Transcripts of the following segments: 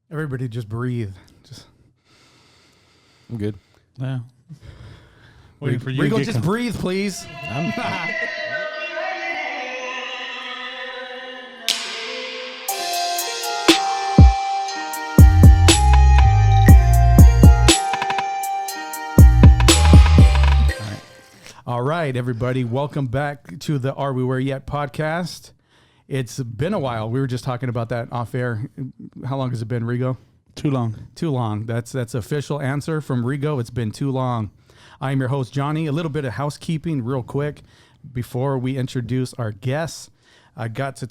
Everybody just breathe. I'm good. Yeah. Waiting for you Regal, to just breathe, please. All right, everybody. Welcome back to the Are We Where Yet podcast. It's been a while. We were just talking about that off air. How long has it been, Rigo? Too long. Too long. That's official answer from Rigo. It's been too long. I am your host, Johnny. A little bit of housekeeping real quick before we introduce our guests. I got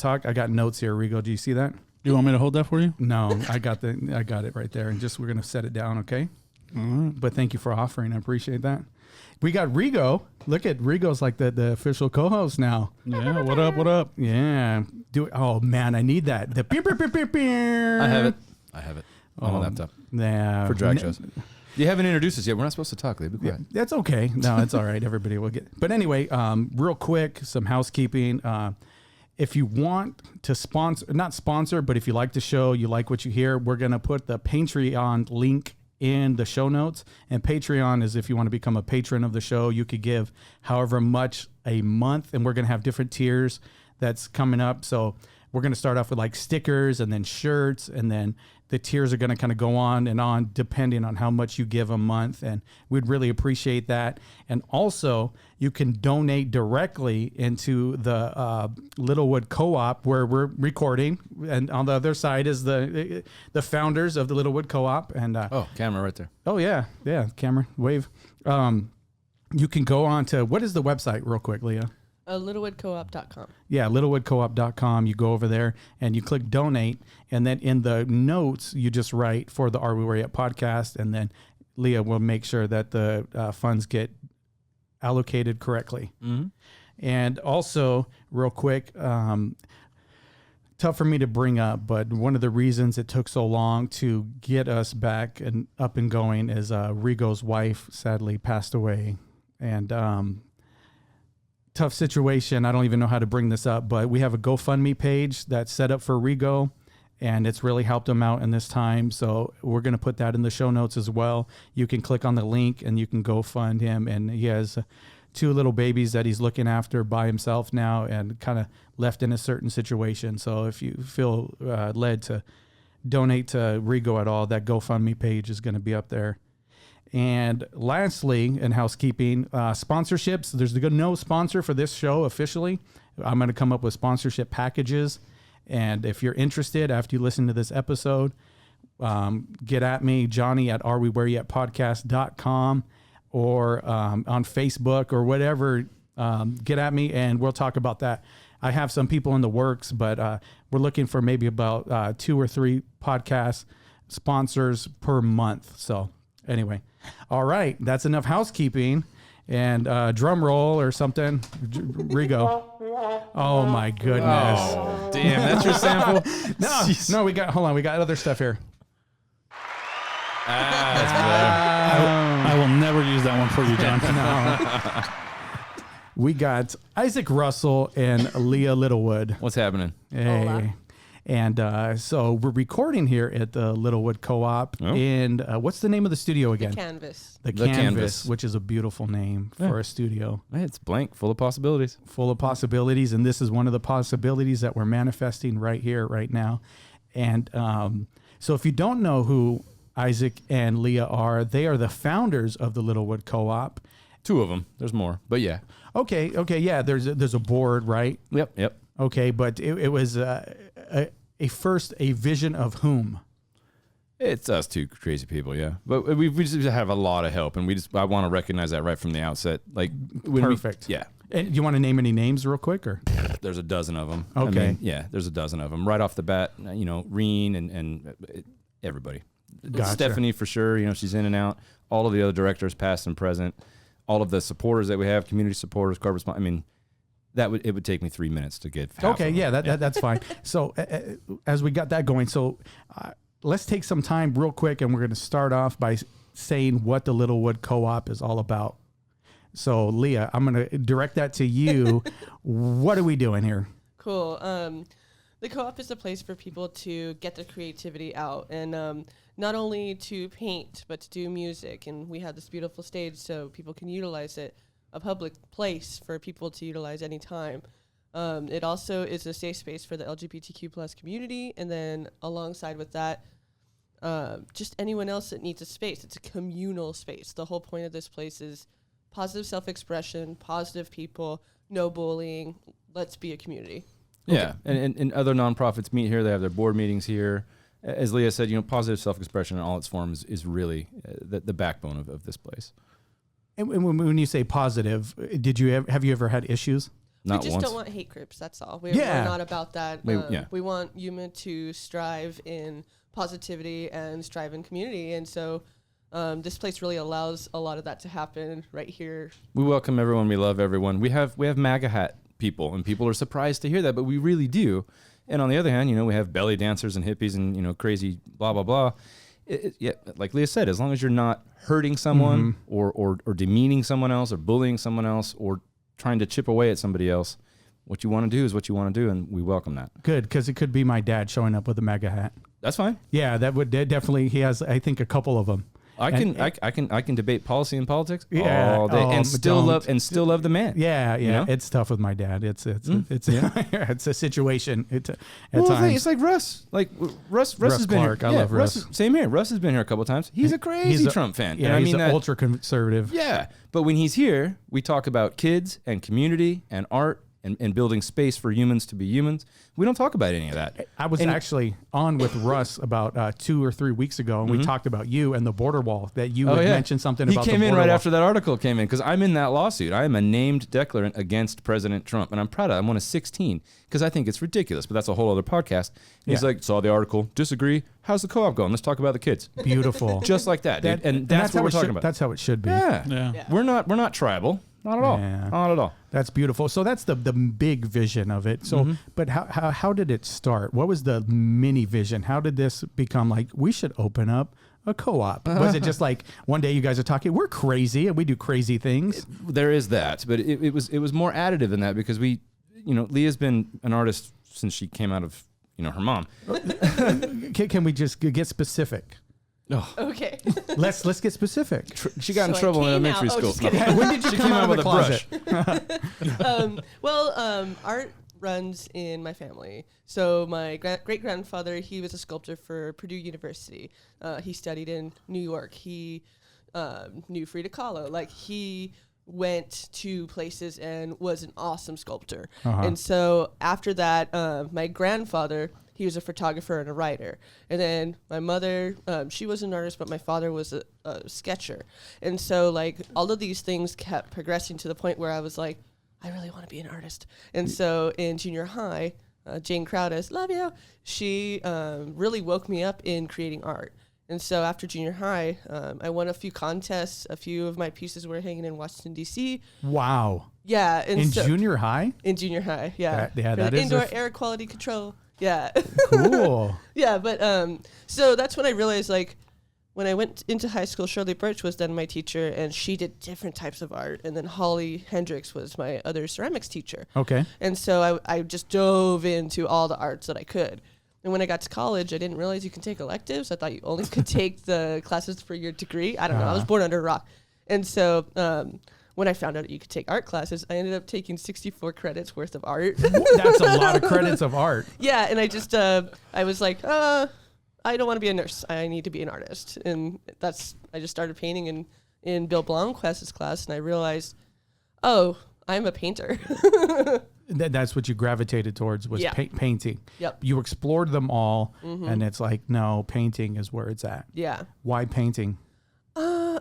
notes here, Rigo. Do you see that? You want me to hold that for you? No, I got it right there. And we're going to set it down, okay? All right. But thank you for offering. I appreciate that. We got Rigo. Look at Rigo's like the official co-host now. Yeah, what up, what up? Yeah. Oh, man, I need that. The beep, beep, beep, beep, beep. I have it on my laptop. Yeah. For drag shows. You haven't introduced us yet. We're not supposed to talk. Be quiet. Yeah, that's okay. No, it's all right. Everybody will get. But anyway, real quick, some housekeeping. If you want to not sponsor, but if you like the show, you like what you hear, we're going to put the Patreon link in the show notes. And Patreon is if you want to become a patron of the show, you could give however much a month, and we're going to have different tiers that's coming up. So we're going to start off with like stickers and then shirts, and then the tiers are going to kind of go on and on depending on how much you give a month, and we'd really appreciate that. And also, you can donate directly into the Littlewood Co-op where we're recording, and on the other side is the founders of the Littlewood Co-op. And camera right there. Oh yeah, camera wave. You can go on to, what is the website, real quick, Leah? littlewoodcoop.com. Yeah, littlewoodcoop.com. You go over there and you click donate, and then in the notes you just write for the Are We Where Yet podcast, and then Leah will make sure that the funds get allocated correctly. Mm-hmm. And also, real quick, tough for me to bring up, but one of the reasons it took so long to get us back and up and going is Rigo's wife sadly passed away, and tough situation. I don't even know how to bring this up, but we have a GoFundMe page that's set up for Rigo, and it's really helped him out in this time. So we're going to put that in the show notes as well. You can click on the link and you can go fund him. And he has 2 little babies that he's looking after by himself now, and kind of left in a certain situation. So if you feel led to donate to Rigo at all, that GoFundMe page is going to be up there. And lastly, in housekeeping, sponsorships. There's no sponsor for this show officially. I'm going to come up with sponsorship packages. And if you're interested, after you listen to this episode, get at me, Johnny at arewewhereyetpodcast.com, or on Facebook or whatever. Get at me and we'll talk about that. I have some people in the works, but we're looking for maybe about 2 or 3 podcast sponsors per month. So anyway, all right, that's enough housekeeping. And drum roll or something. Rigo. Oh my goodness. Oh, damn, that's your sample? No, we got other stuff here. That's better. I will never use that one for you, John. No. We got Isaac Russell and Lia Littlewood. What's happening? Hey. Hola. And so we're recording here at the Littlewood Co-op in, what's the name of the studio again? The Canvas. The Canvas, which is a beautiful name for a studio. Hey, it's blank, full of possibilities. Full of possibilities, and this is one of the possibilities that we're manifesting right here, right now. And so if you don't know who Isaac and Lia are, they are the founders of the Littlewood Co-op. 2 of them. There's more, but yeah. Okay, yeah, there's a board, right? Yep. Okay, but it was a vision of whom? It's us 2 crazy people, yeah. But we just have a lot of help, and I want to recognize that right from the outset. Like, Perfect. Yeah. And you want to name any names real quick, or? There's a dozen of them. Okay. There's a dozen of them. Right off the bat, Reen and everybody. Gotcha. Stephanie, for sure, she's in and out. All of the other directors, past and present. All of the supporters that we have, community supporters, corporate sponsors. It would take me 3 minutes to get half Okay, of them. yeah, that's fine. So as we got that going, so let's take some time real quick, and we're going to start off by saying what the Littlewood Co-op is all about. So Leah, I'm going to direct that to you. What are we doing here? Cool. the co-op is a place for people to get their creativity out, and not only to paint, but to do music. And we have this beautiful stage so people can utilize it, a public place for people to utilize anytime. It also is a safe space for the LGBTQ plus community. And then alongside with that, just anyone else that needs a space. It's a communal space. The whole point of this place is positive self-expression, positive people, no bullying. Let's be a community. Yeah, and other nonprofits meet here. They have their board meetings here. As Leah said, positive self-expression in all its forms is really the backbone of this place. And when you say positive, have you ever had issues? Not we just once. don't want hate groups. That's all. We're not about that. We want human to strive in positivity and strive in community. And so this place really allows a lot of that to happen right here. We welcome everyone. We love everyone. We have MAGA hat people, and people are surprised to hear that, but we really do. And on the other hand, we have belly dancers and hippies and crazy blah blah blah. Like Leah said, as long as you're not hurting someone or demeaning someone else or bullying someone else or trying to chip away at somebody else, what you want to do is what you want to do, and we welcome that. Good, because it could be my dad showing up with a MAGA hat. That's fine. Yeah, that would definitely. He has, I think, a couple of them. I can debate policy and politics all day and still love the man. Yeah. It's tough with my dad. It's it's a situation. At times. It's like Russ. Russ has been Clark. here. I love Russ. Same here. Russ has been here a couple of times. He's a crazy Trump fan. Yeah, he's ultra conservative. Yeah, but when he's here, we talk about kids and community and art and building space for humans to be humans. We don't talk about any of that. I was actually on with Russ about 2 or 3 weeks ago, and we talked about you and the border wall, that you had mentioned something about the border wall. He came in right after that article came in, because I'm in that lawsuit. I am a named declarant against President Trump, and I'm proud of it. I'm one of 16, because I think it's ridiculous, but that's a whole other podcast. He's like, saw the article, disagree. How's the co-op going? Let's talk about the kids. Beautiful. Just like that, dude. And that's what we're talking about. That's how it should be. Yeah. We're not tribal. Not at all. Yeah. Not at all. That's beautiful. So that's the big vision of it. So, but how did it start? What was the mini vision? How did this become like, we should open up a co-op? Was it just like one day you guys are talking, we're crazy and we do crazy things? There is that, but it was more additive than that, because we, Leah's been an artist since she came out of, her mom. Can we just get specific? Oh. Okay. Let's get specific. She got in trouble in elementary school. When did you come out of the closet? Art runs in my family. So my great-grandfather, he was a sculptor for Purdue University. He studied in New York. He knew Frida Kahlo. He went to places and was an awesome sculptor. And so after that, my grandfather, he was a photographer and a writer. And then my mother, she was an artist, but my father was a sketcher. And so all of these things kept progressing to the point where I was like, I really want to be an artist. And so in junior high, Jane Crowdis, love you, she really woke me up in creating art. And so after junior high, I won a few contests. A few of my pieces were hanging in Washington, D.C. Wow. Yeah. And in junior high? In junior high, yeah. That is indoor air quality control. Yeah. Cool. Yeah, but so that's when I realized, when I went into high school, Shirley Birch was then my teacher, and she did different types of art. And then Holly Hendricks was my other ceramics teacher. Okay. And so I just dove into all the arts that I could. And when I got to college, I didn't realize you can take electives. I thought you only could take the classes for your degree. I don't know. I was born under a rock. And so when I found out you could take art classes, I ended up taking 64 credits worth of art. That's a lot of credits of art. Yeah, and I just, I was like, I don't want to be a nurse. I need to be an artist. And I just started painting in Bill Blomquist's class, and I realized, oh, I'm a painter. That's what you gravitated towards, was painting. Yep. You explored them all, and it's like, no, painting is where it's at. Yeah. Why painting?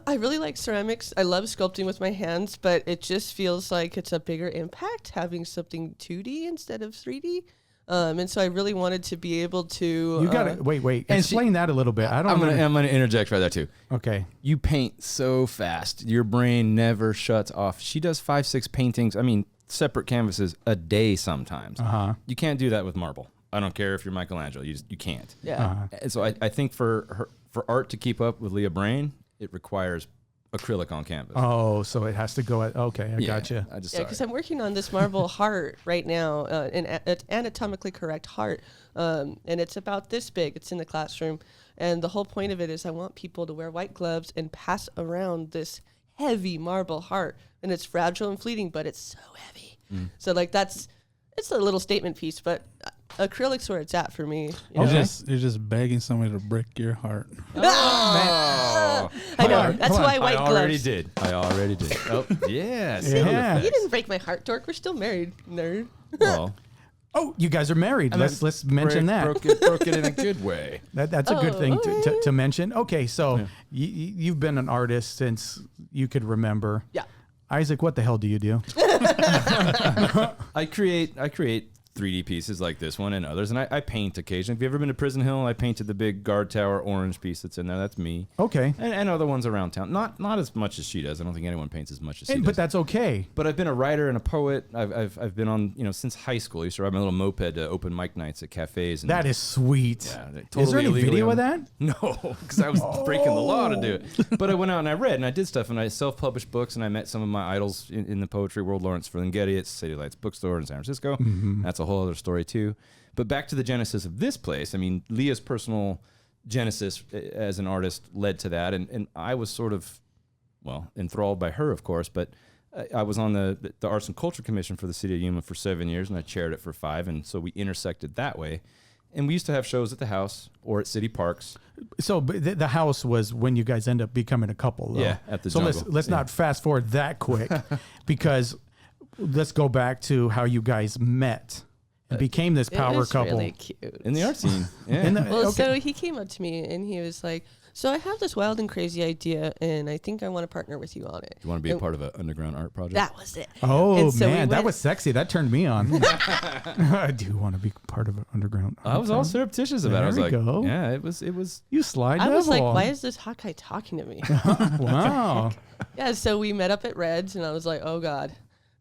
I really like ceramics. I love sculpting with my hands, but it just feels like it's a bigger impact having something 2D instead of 3D. And so I really wanted to be able to. You got to wait. Explain that a little bit. I'm gonna interject right there too. Okay. You paint so fast, your brain never shuts off. She does 5-6 paintings. I mean, separate canvases a day sometimes. You can't do that with marble. I don't care if you're Michelangelo. You can't. Yeah. And so I think for art to keep up with Leah Brain, it requires acrylic on canvas. Oh, so it has to go at, okay, I gotcha. I just Yeah, because I'm working on this marble heart right now, an anatomically correct heart, and it's about this big. It's in the classroom, and the whole point of it is I want people to wear white gloves and pass around this heavy marble heart, and it's fragile and fleeting, but it's so heavy. So like it's a little statement piece, but acrylic's where it's at for me. You're just begging somebody to break your heart. Oh, I know. That's why white I already gloves. did. Oh, yes. Yeah. You didn't break my heart, dork. We're still married, nerd. Well, Oh, you guys are married. Let's mention that. Broke it in a good way. That's a good thing okay. to mention. Okay, so you've been an artist since you could remember. Yeah. Isaac, what the hell do you do? I create 3D pieces like this one and others, and I paint occasionally. Have you ever been to Prison Hill? I painted the big guard tower orange piece that's in there. That's me. Okay. And other ones around town. Not as much as she does. I don't think anyone paints as much as she does. But that's okay. But I've been a writer and a poet. I've been on, since high school. I used to ride my little moped to open mic nights at cafes. And That is sweet. yeah, Is there any illegally video on- of that? No, because I was breaking the law to do it. But I went out and I read and I did stuff and I self-published books and I met some of my idols in the poetry world. Lawrence Ferlinghetti at City Lights Bookstore in San Francisco. That's a whole other story too. But back to the genesis of this place. I mean, Leah's personal genesis as an artist led to that, and I was sort of, enthralled by her, of course. But I was on the Arts and Culture Commission for the City of Yuma for 7 years, and I chaired it for 5, and so we intersected that way. And we used to have shows at the house or at city parks. So but the house was when you guys end up becoming a couple, though. Yeah, at the So jungle. let's not fast forward that quick, because let's go back to how you guys met and became this It power was couple. really cute. In the art scene. Yeah. Well, Okay. so he came up to me and he was like, "So I have this wild and crazy idea, and I think I want to partner with you on it." Do you want to be a And part of an underground art project? That was it. Oh And so we man, that went- was sexy. That turned me on. I do want to be part of an underground. I was all surreptitious about it. I was There like, we go. yeah, it was. You slide. I was like, devil. "Why is this hot guy talking to me?" Wow. Yeah, so we met up at Red's, and I was like, "Oh God,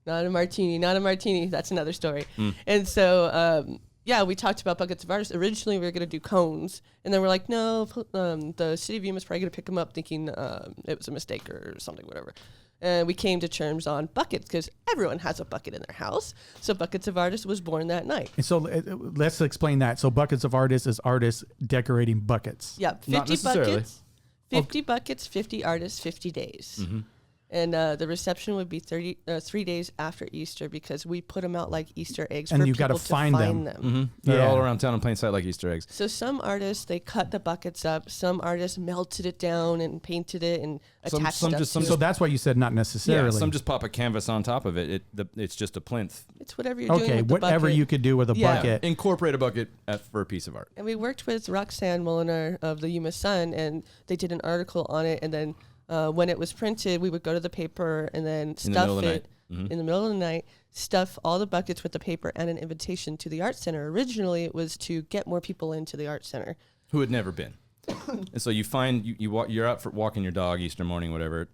not a martini, not a martini." That's another story. And so, we talked about buckets of artists. Originally, we were going to do cones, and then we're like, "No, the city of Yuma is probably going to pick them up, thinking it was a mistake or something, whatever." And we came to terms on buckets because everyone has a bucket in their house. So Buckets of Artists was born that night. And so let's explain that. So buckets of artists is artists decorating buckets. Yeah, Not 50 necessarily. buckets, 50 buckets, 50 artists, 50 days. Mm-hmm. And the reception would be 3 days after Easter because we put them out like Easter eggs And for you people gotta to find them. Mm-hmm. They're Yeah. all around town in plain sight like Easter eggs. So some artists, they cut the buckets up. Some artists melted it down and painted it and Some attached just- stuff some to So it. that's why you said not necessarily. Yeah, some just pop a canvas on top of it. It's just a plinth. It's whatever you're doing Okay, with the whatever bucket. you could do with a Yeah. bucket. Incorporate a bucket for a piece of art. And we worked with Roxanne Mulliner of the Yuma Sun, and they did an article on it. And then when it was printed, we would go to the paper and then In the middle stuff of the it night. Mhm. in the middle of the night, stuff all the buckets with the paper and an invitation to the art center. Originally, it was to get more people into the art center. Who had never been. And so you find you're out for walking your dog Easter morning, whatever,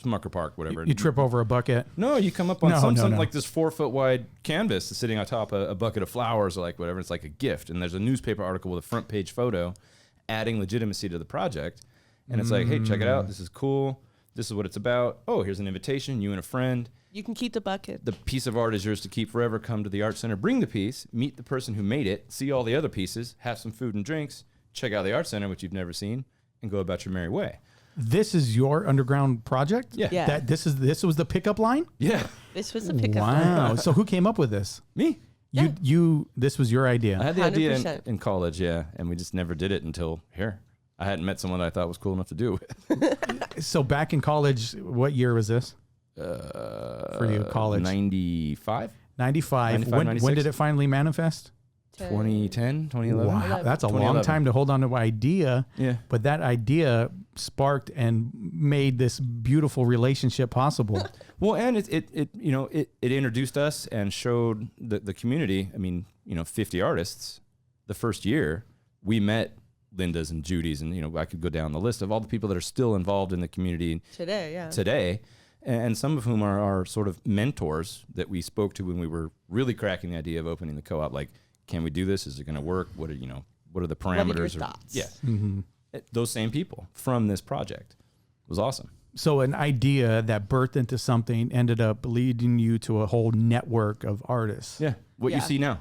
Smucker Park, whatever. You trip over a bucket. No, you come up on No, some no. like this 4 foot wide canvas sitting on top of a bucket of flowers or like whatever. It's like a gift. And there's a newspaper article with a front page photo adding legitimacy to the project. And it's like, hey, check it out. This is cool. This is what it's about. Oh, here's an invitation. You and a friend. You can keep the bucket. The piece of art is yours to keep forever. Come to the art center. Bring the piece. Meet the person who made it. See all the other pieces. Have some food and drinks. Check out the art center, which you've never seen, and go about your merry way. This is your underground project? Yeah. Yeah. That this was the pickup line? Yeah. This was the pickup line. Wow. So who came up with this? Me. You this was your I idea. had the idea 100%. in college, yeah, and we just never did it until here. I hadn't met someone that I thought was cool enough to do it. So back in college, what year was this? For you, college? 95? 95. 95, When 96? did it finally manifest? 2010, 2011? Wow, that's a long 2011. time to hold on to an idea. Yeah. But that idea sparked and made this beautiful relationship possible. Well, and it introduced us and showed the community. I mean, 50 artists. The first year, we met Linda's and Judy's, and I could go down the list of all the people that are still involved in the community Today, yeah. today, and some of whom are sort of mentors that we spoke to when we were really cracking the idea of opening the co-op. Like, can we do this? Is it going to work? What are the What are parameters? your thoughts? Yeah, those same people from this project. It was awesome. So an idea that birthed into something ended up leading you to a whole network of artists. Yeah. What you Yeah. see now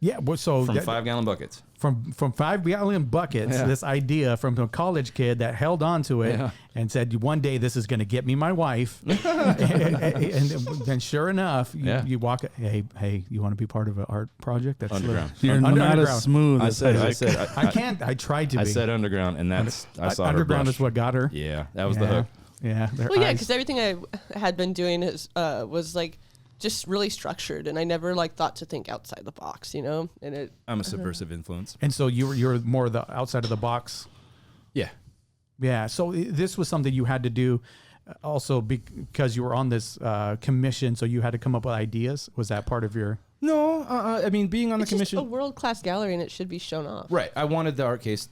Yeah. Well, so from 5-gallon buckets. from 5-gallon buckets, Yeah. this idea from a college kid that held on to it Yeah. and said, one day this is going to get me my wife. and then sure enough, you walk, hey, you want to be part of an art project? That's Underground. You're not underground. as smooth I as said, Isaac. I can't. I tried to I be. said underground, and that's I saw Underground her is blush. what got her. Yeah, that was the hook. Yeah. their Well, yeah, eyes. because everything I had been doing was like just really structured, and I never like thought to think outside the box, you know. And it I'm a subversive influence. And so you're more the outside of the box. Yeah. Yeah. So this was something you had to do also because you were on this commission. So you had to come up with ideas. Was that part of your? No, I mean, being on the it's just a commission. world-class gallery, and it should be shown off. Right. I wanted the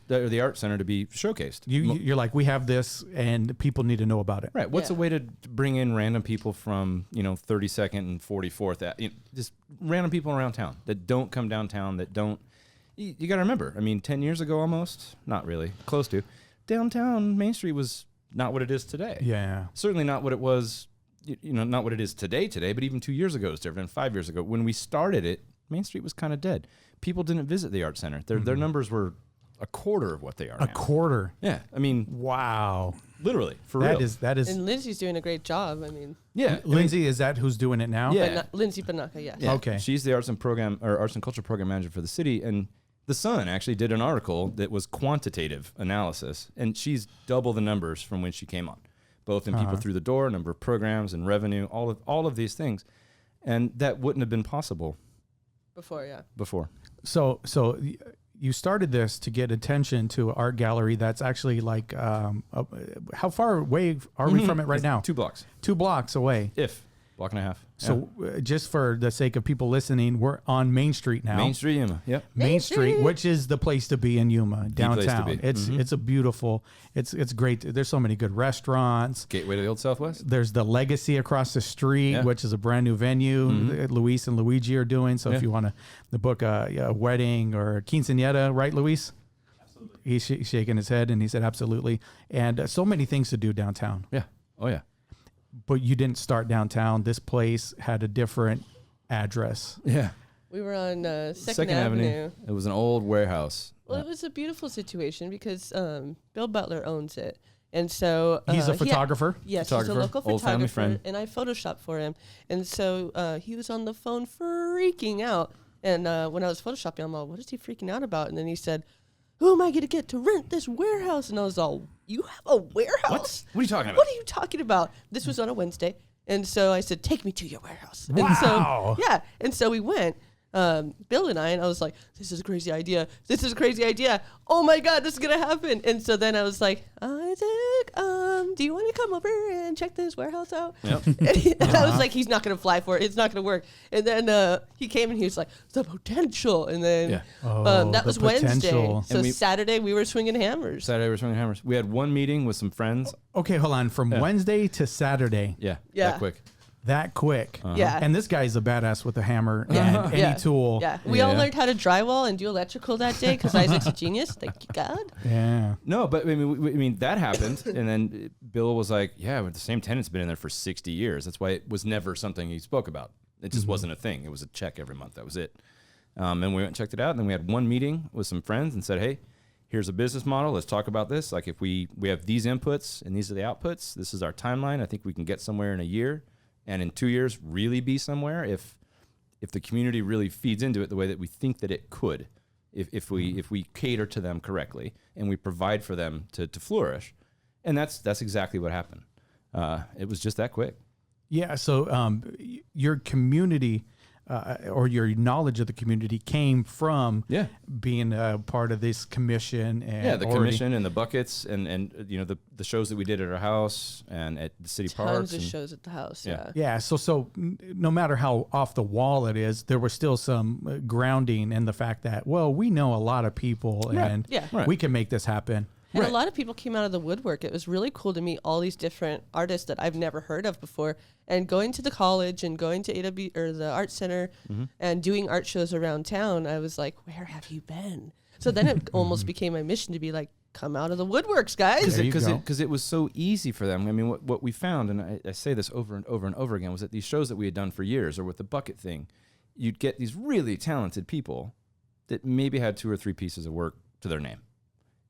the art center to be showcased. You're like, we have this and people need to know about it. Right. What's a Yeah. way to bring in random people from, 32nd and 44th, just random people around town that don't come downtown, that don't, you got to remember, I mean, 10 years ago almost, not really, close to, downtown Main Street was not what it is today. Yeah. Certainly not what it was, not what it is today, but even 2 years ago it was different, and 5 years ago. When we started it, Main Street was kind of dead. People didn't visit the art center. Their numbers were a quarter of what they are A now. quarter. Yeah. I mean, Wow. literally, for That real. is. And Lindsay's doing a great job. I mean, Yeah. Lindsay, is that who's doing it now? Yeah. Lindsay Banaka, yes. Yeah. Okay. She's the arts and culture program manager for the city, and the Sun actually did an article that was quantitative analysis, and she's double the numbers from when she came on, both in people through the door, number of programs, and revenue, all of these things, and that wouldn't have been possible before. So you started this to get attention to an art gallery that's actually like, how far away are we from it right now? 2 blocks, 2 blocks away. block and a half. So just for the sake of people listening, we're on Main Street now. Main Street, Yuma. Yep. Main Street, which is the place to be in Yuma, place to downtown. be. It's a beautiful. It's great. There's so many good restaurants. Gateway to the Old Southwest. There's the Legacy across the street, Yeah. which is a brand new venue that Luis and Luigi are doing. So if Yeah. you want to book a wedding or a quinceañera, right, Luis? Absolutely. He's shaking his head, and he said absolutely. And so many things to do downtown. Yeah. Oh yeah. But you didn't start downtown. This place had a different address. Yeah. We were on Second Avenue. It was an old warehouse. Well, it was a beautiful situation because Bill Butler owns it. And so He's a photographer. Yes, he's a local old family photographer, friend. and I photoshopped for him. And so he was on the phone freaking out. And when I was photoshopping, I'm all, what is he freaking out about? And then he said, who am I going to get to rent this warehouse? And I was all, you have a warehouse? What are you talking about? What are you talking about? This was on a Wednesday. And so I said, take me to your warehouse. Wow. And so, yeah. And so we went. Bill and I was like, this is a crazy idea. This is a crazy idea. Oh my God, this is going to happen. And so then I was like, Isaac, do you want to come over and check this warehouse out? Yep. And I was like, he's not going to fly for it. It's not going to work. And then he came and he was like, the potential. And then Yeah. that the was Wednesday. potential. So And we were swinging hammers. Saturday we're swinging hammers. We had one meeting with some friends. Okay, hold on. From Wednesday to Saturday, Yeah. Yeah. That quick. that quick. Yeah. And this guy's a badass with a hammer and any Yeah. tool. Yeah. We all Yeah. learned how to drywall and do electrical that day because Isaac's a genius. Thank you, God. Yeah. No, but I mean that happened, and then Bill was like, "Yeah, but the same tenant's been in there for 60 years. That's why it was never something he spoke about. It just wasn't a thing. It was a check every month. That was it." And we went and checked it out, and then we had one meeting with some friends and said, "Hey, here's a business model. Let's talk about this. Like, if we have these inputs and these are the outputs. This is our timeline. I think we can get somewhere in a year, and in 2 years, really be somewhere if the community really feeds into it the way that we think that it could." If we cater to them correctly and we provide for them to flourish, and that's exactly what happened. It was just that quick. Yeah. So your community or your knowledge of the community came from being a part of this commission. And The commission and the buckets and the shows that we did at our house and at the city parks. Tons of shows at the house. Yeah. Yeah. So no matter how off the wall it is, there was still some grounding in the fact that, well, we know a lot of people and Yeah. we can make this happen. And a lot of people came out of the woodwork. It was really cool to meet all these different artists that I've never heard of before. And going to the college and going to AW or the art center and doing art shows around town, I was like, where have you been? So then it almost became my mission to be like, come out of the woodworks, guys. There you go. Because it was so easy for them. I mean, what we found, and I say this over and over and over again, was that these shows that we had done for years, or with the bucket thing, you'd get these really talented people that maybe had 2 or 3 pieces of work to their name.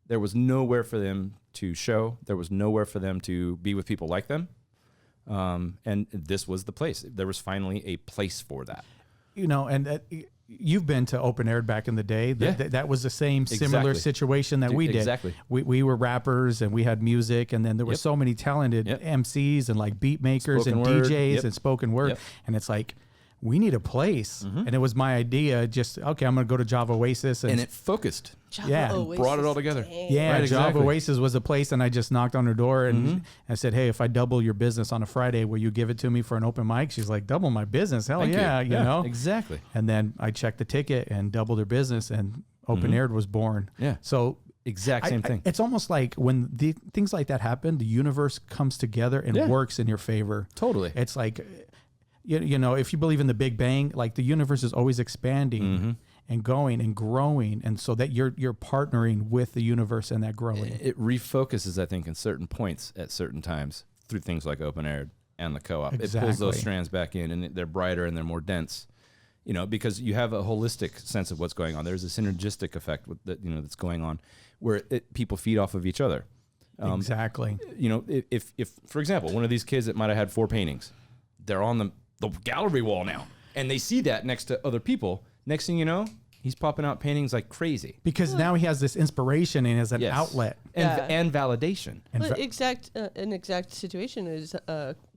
There was nowhere for them to show. There was nowhere for them to be with people like them. And this was the place. There was finally a place for that. You know, and you've been to Open Air back in the day. That was the same similar Exactly. situation that we did. Exactly. We were rappers and we had music, and then there were Yep. so many talented Yep. MCs and like beat makers Spoken and word. DJs Yep. and spoken word. Yep. And it's like, we need a place. And it was my idea, just, okay, I'm going to go to Java Oasis. And it focused. Java Yeah, Oasis, brought it all together. dang. yeah, Right, Java exactly. Oasis was a place, and I just knocked on her door and I said, hey, if I double your business on a Friday, will you give it to me for an open mic? She's like, double my business? Hell Thank yeah, you know? Exactly. And then I checked the ticket and doubled her business, and Open Air was born. Yeah. So Exact same thing. it's almost like when things like that happen, the universe comes together and Yeah. works in your favor. Totally. It's like, you know, if you believe in the Big Bang, like the universe is always expanding and going and growing, and so that you're partnering with the universe and that growing. It refocuses, I think, in certain points at certain times through things like Open Air and the co-op. It pulls Exactly. those strands back in, and they're brighter and they're more dense. You know, because you have a holistic sense of what's going on. There's a synergistic effect that that's going on, where people feed off of each other. Exactly. You know, if for example, one of these kids that might have had 4 paintings, they're on the gallery wall now, and they see that next to other people. Next thing you know, he's popping out paintings like crazy. Because now he has this inspiration and has an Yes. outlet. And validation. And Well, an exact situation is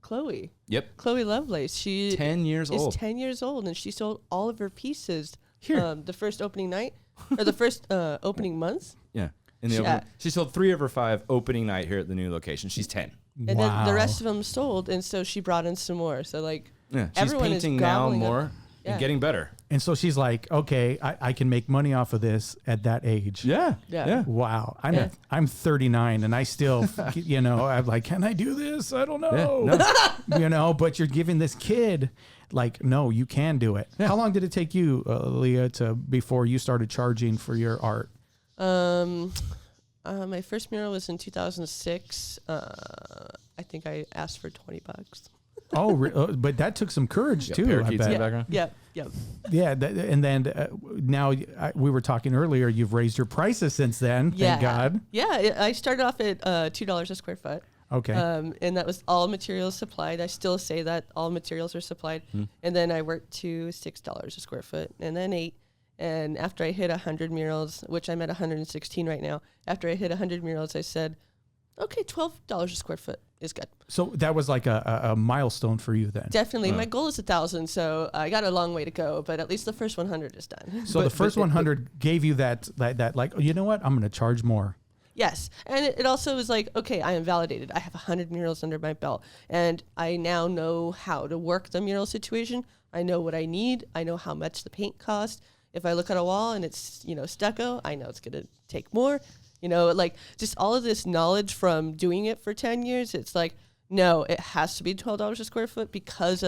Chloe. Yep. Chloe Lovelace. She 10 years is old. 10 years old, and she sold all of her pieces Here. the first opening night, or the first opening month. Yeah. In the She- opening, she sold 3 of her 5 opening night here at the new location. She's 10. And then the Wow. rest of them sold, and so she brought in some more. So like, Yeah. She's everyone is painting now gobbling up- more Yeah. and getting better. And so she's like, okay, I can make money off of this at that age. Yeah. Yeah. Wow. Yeah. I'm 39 and I still, you know, I'm like, can I do this? I don't know. No. You know, but you're giving this kid like, no, you can do it. How long did it take you, Leah, before you started charging for your art? My first mural was in 2006. I think I asked for $20. Oh, but that took some courage Got too. I parakeets in bet. the background. Yep. Yeah, and then now we were talking earlier. You've raised your prices since then. Yeah. Thank God. Yeah, I started off at $2 a square foot. Okay. And that was all materials supplied. I still say that all materials are supplied. And then I worked to $6 a square foot, and then 8. And after I hit 100 murals, which I'm at 116 right now, after I hit 100 murals, I said, okay, $12 a square foot is good. So that was like a milestone for you then. Definitely. My goal is 1,000, so I got a long way to go, but at least the first 100 is done. So the first 100 gave you that like, oh, you know what? I'm going to charge more. Yes. And it also is like, okay, I am validated. I have 100 murals under my belt, and I now know how to work the mural situation. I know what I need. I know how much the paint costs. If I look at a wall and it's, stucco, I know it's going to take more. Like just all of this knowledge from doing it for 10 years, it's like, no, it has to be $12 a square foot because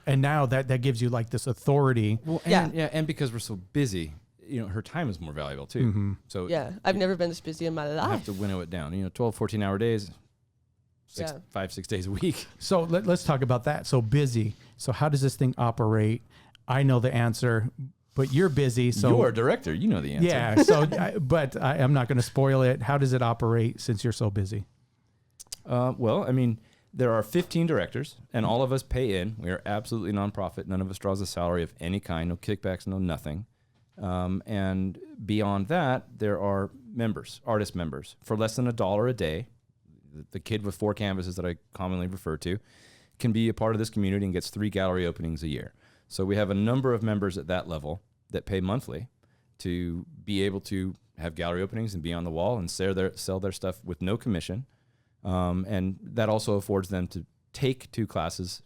and now that gives you like this authority. Well, and because we're so busy, her time is more valuable too. So yeah, I've never been this busy in my I have life. to winnow it down. 12, 14-hour days, 5-6 days a week. So let's talk about that. So busy. So how does this thing operate? I know the answer, but you're busy. So You're a director. You know the answer. yeah. So, but I'm not going to spoil it. How does it operate since you're so busy? Well, I mean, there are 15 directors, and all of us pay in. We are absolutely nonprofit. None of us draws a salary of any kind. No kickbacks. No nothing. And beyond that, there are members, artist members, for less than $1 a day. The kid with 4 canvases that I commonly refer to can be a part of this community and gets 3 gallery openings a year. So we have a number of members at that level that pay monthly to be able to have gallery openings and be on the wall and sell their stuff with no commission. And that also affords them to take 2 classes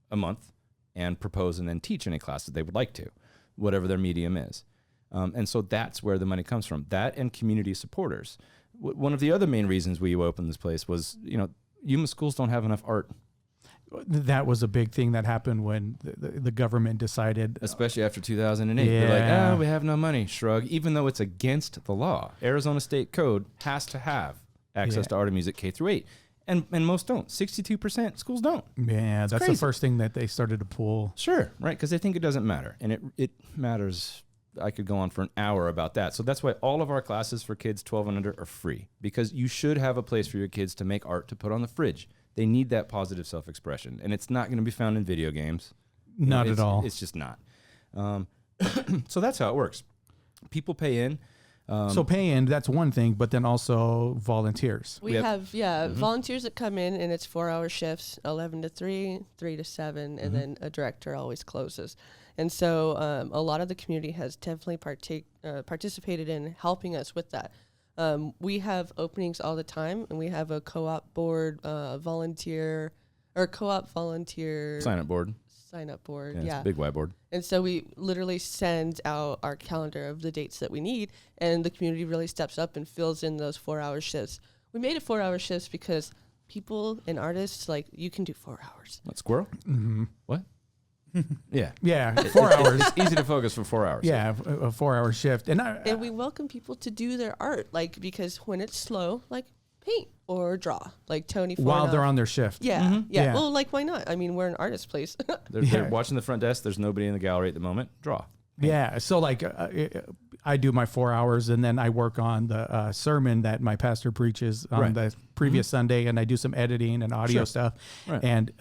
a month and propose and then teach any class that they would like to, whatever their medium is. And so that's where the money comes from. That and community supporters. One of the other main reasons we opened this place was, Yuma schools don't have enough art. That was a big thing that happened when the government decided. Especially after 2008. They're like, we have no money. Shrug. Even though it's against the law. Arizona State Code has to have access to art and music K through 8. And most don't. 62% schools don't. Yeah, It's that's crazy. the first thing that they started to pull. Sure, right? Because they think it doesn't matter. And it matters. I could go on for an hour about that. So that's why all of our classes for kids 12 and under are free. Because you should have a place for your kids to make art to put on the fridge. They need that positive self-expression. And it's not going to be found in video games. Not at all. It's just not. So that's how it works. People pay in. So pay in, that's one thing, but then also volunteers. We have volunteers that come in, and it's 4-hour shifts, 11 to 3, 3 to 7, and then a director always closes. And so a lot of the community has definitely participated in helping us with that. We have openings all the time, and we have a co-op board volunteer Sign up board. Yeah. It's a big whiteboard. And so we literally send out our calendar of the dates that we need, and the community really steps up and fills in those 4-hour shifts. We made it 4-hour shifts because people and artists, like, you can do 4 hours. What, squirrel? Mm-hmm. What? Yeah. Yeah, 4 hours. It's easy to focus for 4 hours. Yeah, a 4-hour shift. And we welcome people to do their art, like, because when it's slow, like, paint or draw, like Tony. While they're on their shift. Yeah, Yeah. Well, like, why not? I mean, we're an artist place. They're watching the front desk. There's nobody in the gallery at the moment. Draw. Yeah. So like I do my 4 hours and then I work on the sermon that my pastor preaches on the previous Sunday, and I do some editing and audio stuff. Right. And,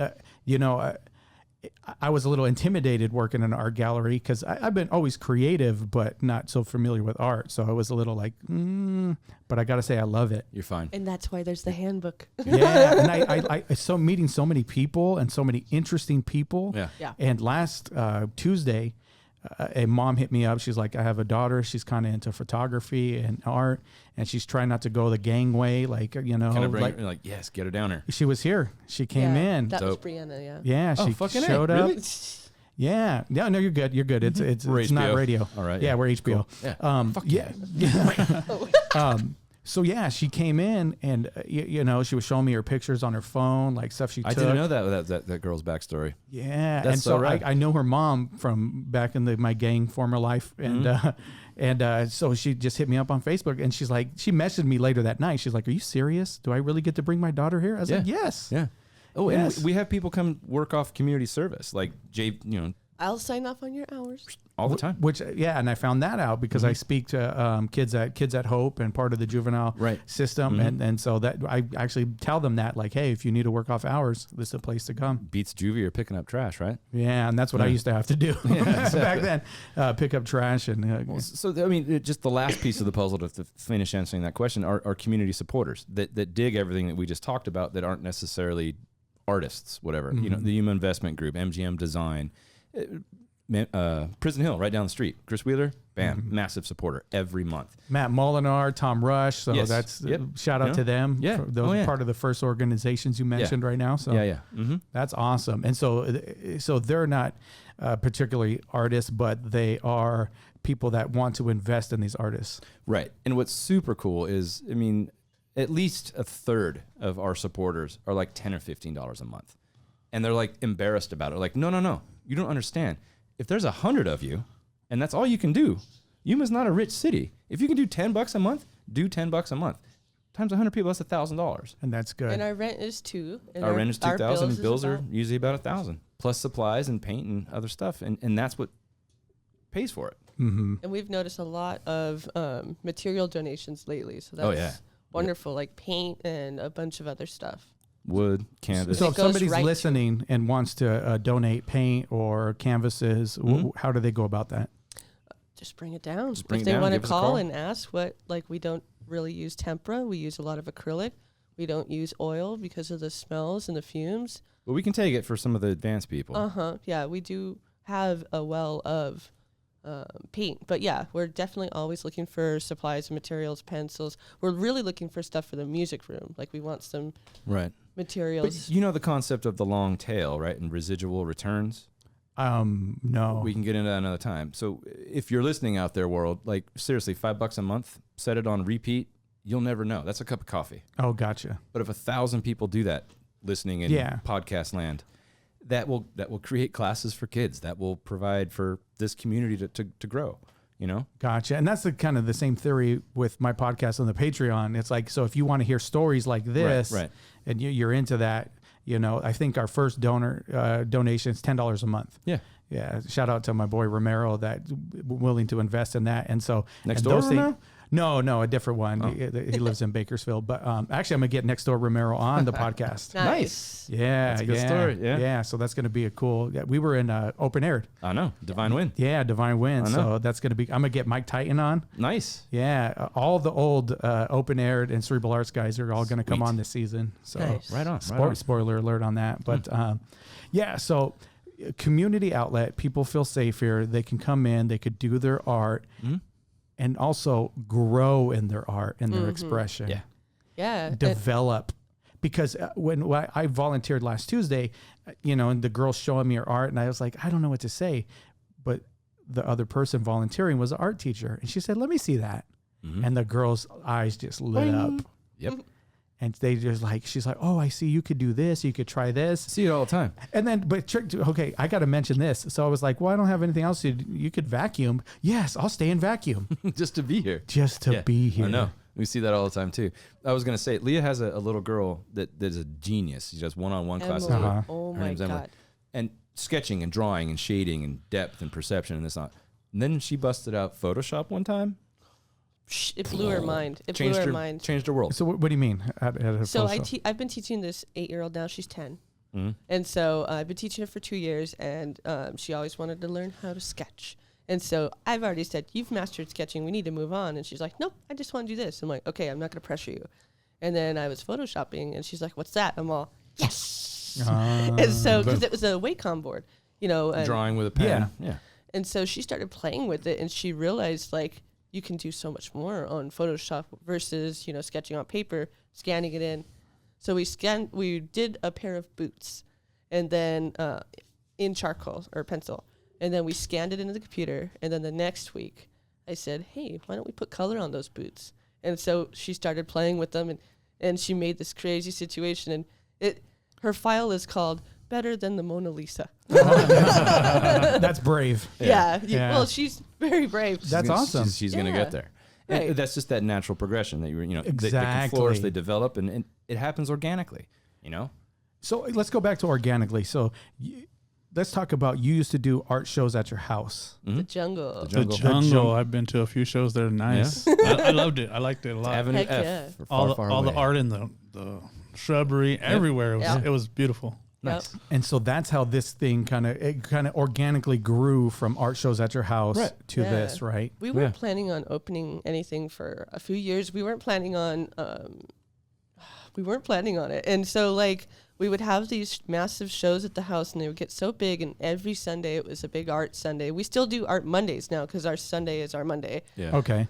I was a little intimidated working in an art gallery because I've been always creative, but not so familiar with art. So I was a little like, but I got to say, I love it. You're fine. And that's why there's the handbook. Yeah. And I meeting so many people and so many interesting people. Yeah. And last Tuesday, a mom hit me up. She's like, I have a daughter. She's kind of into photography and art, and she's trying not to go the gang way. Like, Kind of bring her, yes, get her down here. she was here. She came in. That was Dope. Brianna, yeah. Yeah. Oh, She fucking A, showed up. really? Yeah. Yeah. No, you're good. You're good. It's We're not HBO. radio. All right, Yeah. yeah. We're HBO. Cool. Yeah. Yeah. So yeah, she came in and she was showing me her pictures on her phone, like stuff she took. I didn't know that girl's backstory. Yeah, That's and so so rad. I know her mom from back in my gang former life, and so she just hit me up on Facebook, and she's like, she messaged me later that night. She's like, "Are you serious? Do I really get to bring my daughter here?" I was like, "Yes." Yeah. Oh, Yes. and we have people come work off community service, like Jay, I'll sign off on your hours. all the time. Which and I found that out because I speak to kids at Hope and part of the juvenile system, and so that I actually tell them that, like, hey, if you need to work off hours, this is the place to come. Beats juvie or picking up trash, right? Yeah, and that's what I used to have to do back then, pick up trash and. So, I mean, just the last piece of the puzzle to finish answering that question are community supporters that dig everything that we just talked about that aren't necessarily artists, whatever. The Human Investment Group, MGM Design, Prison Hill right down the street. Chris Wheeler, bam, massive supporter every month. Matt Molinar, Tom Rush. So Yes. that's Yep. shout out to them. Yeah. Those are part of the first organizations you mentioned right now. So Yeah. Mm-hmm. that's awesome. And so they're not particularly artists, but they are people that want to invest in these artists. Right. And what's super cool is, I mean, at least a third of our supporters are like $10 or $15 a month. And they're like embarrassed about it. Like, no, you don't understand. If there's 100 of you and that's all you can do, Yuma's not a rich city. If you can do $10 a month, do $10 a month. Times 100 people, that's $1,000. And that's good. And our rent is $2,000. And Our rent is $2,000 and bills are about- usually about $1,000 plus supplies and paint and other stuff. And that's what pays for it. Mm-hmm. And we've noticed a lot of material donations lately. So that's wonderful, like paint and a bunch of other stuff. Wood, canvas. So It if goes somebody's right to- listening and wants to donate paint or canvases, how do they go about that? Just bring it down. Just bring If it they down, want to give us a call call. and ask what, like, we don't really use tempera. We use a lot of acrylic. We don't use oil because of the smells and the fumes. But we can take it for some of the advanced people. Yeah, we do have a well of paint. But yeah, we're definitely always looking for supplies, materials, pencils. We're really looking for stuff for the music room. Like, we want some Right. materials. But you know the concept of the long tail, right? And residual returns. No. We can get into that another time. So if you're listening out there, world, like seriously, $5 a month, set it on repeat. You'll never know. That's a cup of coffee. Oh, gotcha. But if 1,000 people do that, listening in Yeah. podcast land, that will create classes for kids, that will provide for this community to grow, you know? Gotcha. And that's the kind of the same theory with my podcast on the Patreon. It's like, so if you want to hear stories like this, Right. and you're into that, you know, I think our first donation is $10 a month. Yeah. Yeah. Shout out to my boy Romero that willing to invest in that. And so Next and door those things- Romero? No, a different one. Oh. He lives in Bakersfield, but actually I'm gonna get Next Door Romero on the podcast. Nice. Yeah. That's a good yeah, story, yeah. Yeah. So that's going to be a cool, we were in open aired. I know. Divine Wind. Yeah. Divine Wind. I know. So that's going to be, I'm going to get Mike Titan on. Nice. Yeah, all the old open aired and cerebral arts guys are all going to come Sweet. on this season. So, Nice. Right on. Right on. spoiler alert on that. But yeah, so community outlet, people feel safe here. They can come in, they could do their art, Mhm. and also grow in their art and their expression. Yeah. Yeah. Develop. Because when I volunteered last Tuesday, you know, and the girl's showing me her art, and I was like, I don't know what to say. But the other person volunteering was an art teacher. And she said, let me see that. Mhm. And the girl's eyes just lit up. Yep. And they just like, she's like, oh, I see you could do this. You could try this. See it all the time. And then, okay, I got to mention this. So I was like, well, I don't have anything else. You could vacuum. Yes, I'll stay and vacuum Just to be here. just to Yeah, be here. I know. We see that all the time too. I was gonna say, Leah has a little girl that is a genius. She does one-on-one classes with Uh-huh. her. Oh Her my name's Emily. God. And sketching and drawing and shading and depth and perception and this on. And then she busted out Photoshop one time. It blew her mind. It blew Changed her her mind. Changed her world. So what do you mean? So I've been teaching this 8-year-old now. She's 10. Mhm. And so I've been teaching her for 2 years, and she always wanted to learn how to sketch. And so I've already said, you've mastered sketching. We need to move on. And she's like, nope, I just want to do this. I'm like, okay, I'm not going to pressure you. And then I was Photoshopping, and she's like, what's that? I'm all, yes. And so, because it was a Wacom board, you know. And, Drawing with a pen. Yeah. and so she started playing with it, and she realized, like, you can do so much more on Photoshop versus, you know, sketching on paper, scanning it in. So we did a pair of boots, and then in charcoal or pencil. And then we scanned it into the computer. And then the next week, I said, hey, why don't we put color on those boots? And so she started playing with them, and she made this crazy situation. And her file is called Better Than the Mona Lisa. That's brave. Yeah. Yeah. Well, she's very brave. That's awesome. She's going to Yeah. get there. And Right. that's just that natural progression that they can Exactly. flourish, they develop, and it happens organically, you know? So let's go back to organically. So let's talk about, you used to do art shows at your house. Mhm. The jungle. The The jungle. jungle. I've been to a few shows there. Nice. I loved it. I liked it a lot. Avenue Heck F. yeah. For all far, the, all the away. art in the shrubbery everywhere. Yeah. It was beautiful. Nice. And so that's how this thing kind of organically grew from art shows at your house Right. to Yeah. this, right? We weren't planning on opening anything for a few years. We weren't planning on it. And so, like, we would have these massive shows at the house, and they would get so big, and every Sunday it was a big art Sunday. We still do art Mondays now because our Sunday is our Monday. Yeah. Okay.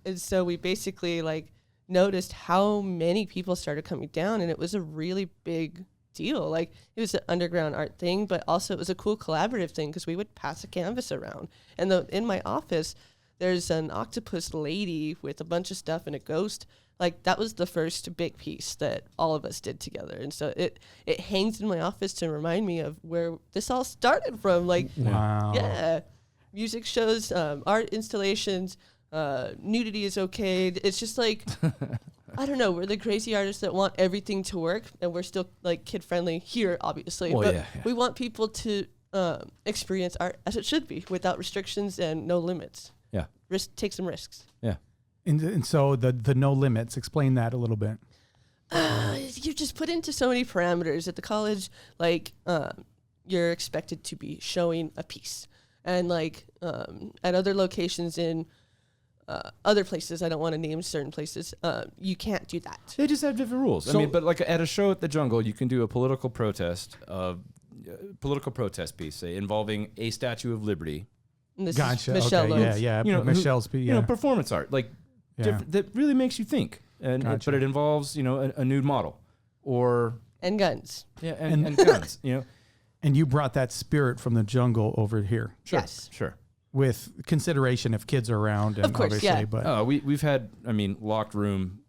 And so we basically, like, noticed how many people started coming down, and it was a really big deal. Like, it was an underground art thing, but also it was a cool collaborative thing because we would pass a canvas around. And in my office, there's an octopus lady with a bunch of stuff and a ghost. Like, that was the first big piece that all of us did together. And so it hangs in my office to remind me of where this all started from. Like, Wow. yeah, music shows, art installations, nudity is okay. It's just like, I don't know. We're the crazy artists that want everything to work, and we're still, like, kid friendly here, obviously. Well, but yeah. we want people to experience art as it should be, without restrictions and no limits. Yeah. Take some risks. Yeah. And so the no limits, explain that a little bit. You're just put into so many parameters at the college. Like, you're expected to be showing a piece, and like at other locations in other places, I don't want to name certain places, you can't do that. They just have different rules. So- I mean, but like at a show at the jungle, you can do a political protest piece, say, involving a Statue of Liberty. And this Gotcha. is Michelle Okay. Loeb. Yeah. You know, Michelle's. You know, performance art, like Yeah. that really makes you think, and Gotcha. but it involves, you know, a nude model, or And guns. and guns, you know. And you brought that spirit from the jungle over here Sure, Yes. sure. with consideration if kids are around. And Of course, obviously, yeah. But We've had, I mean, locked room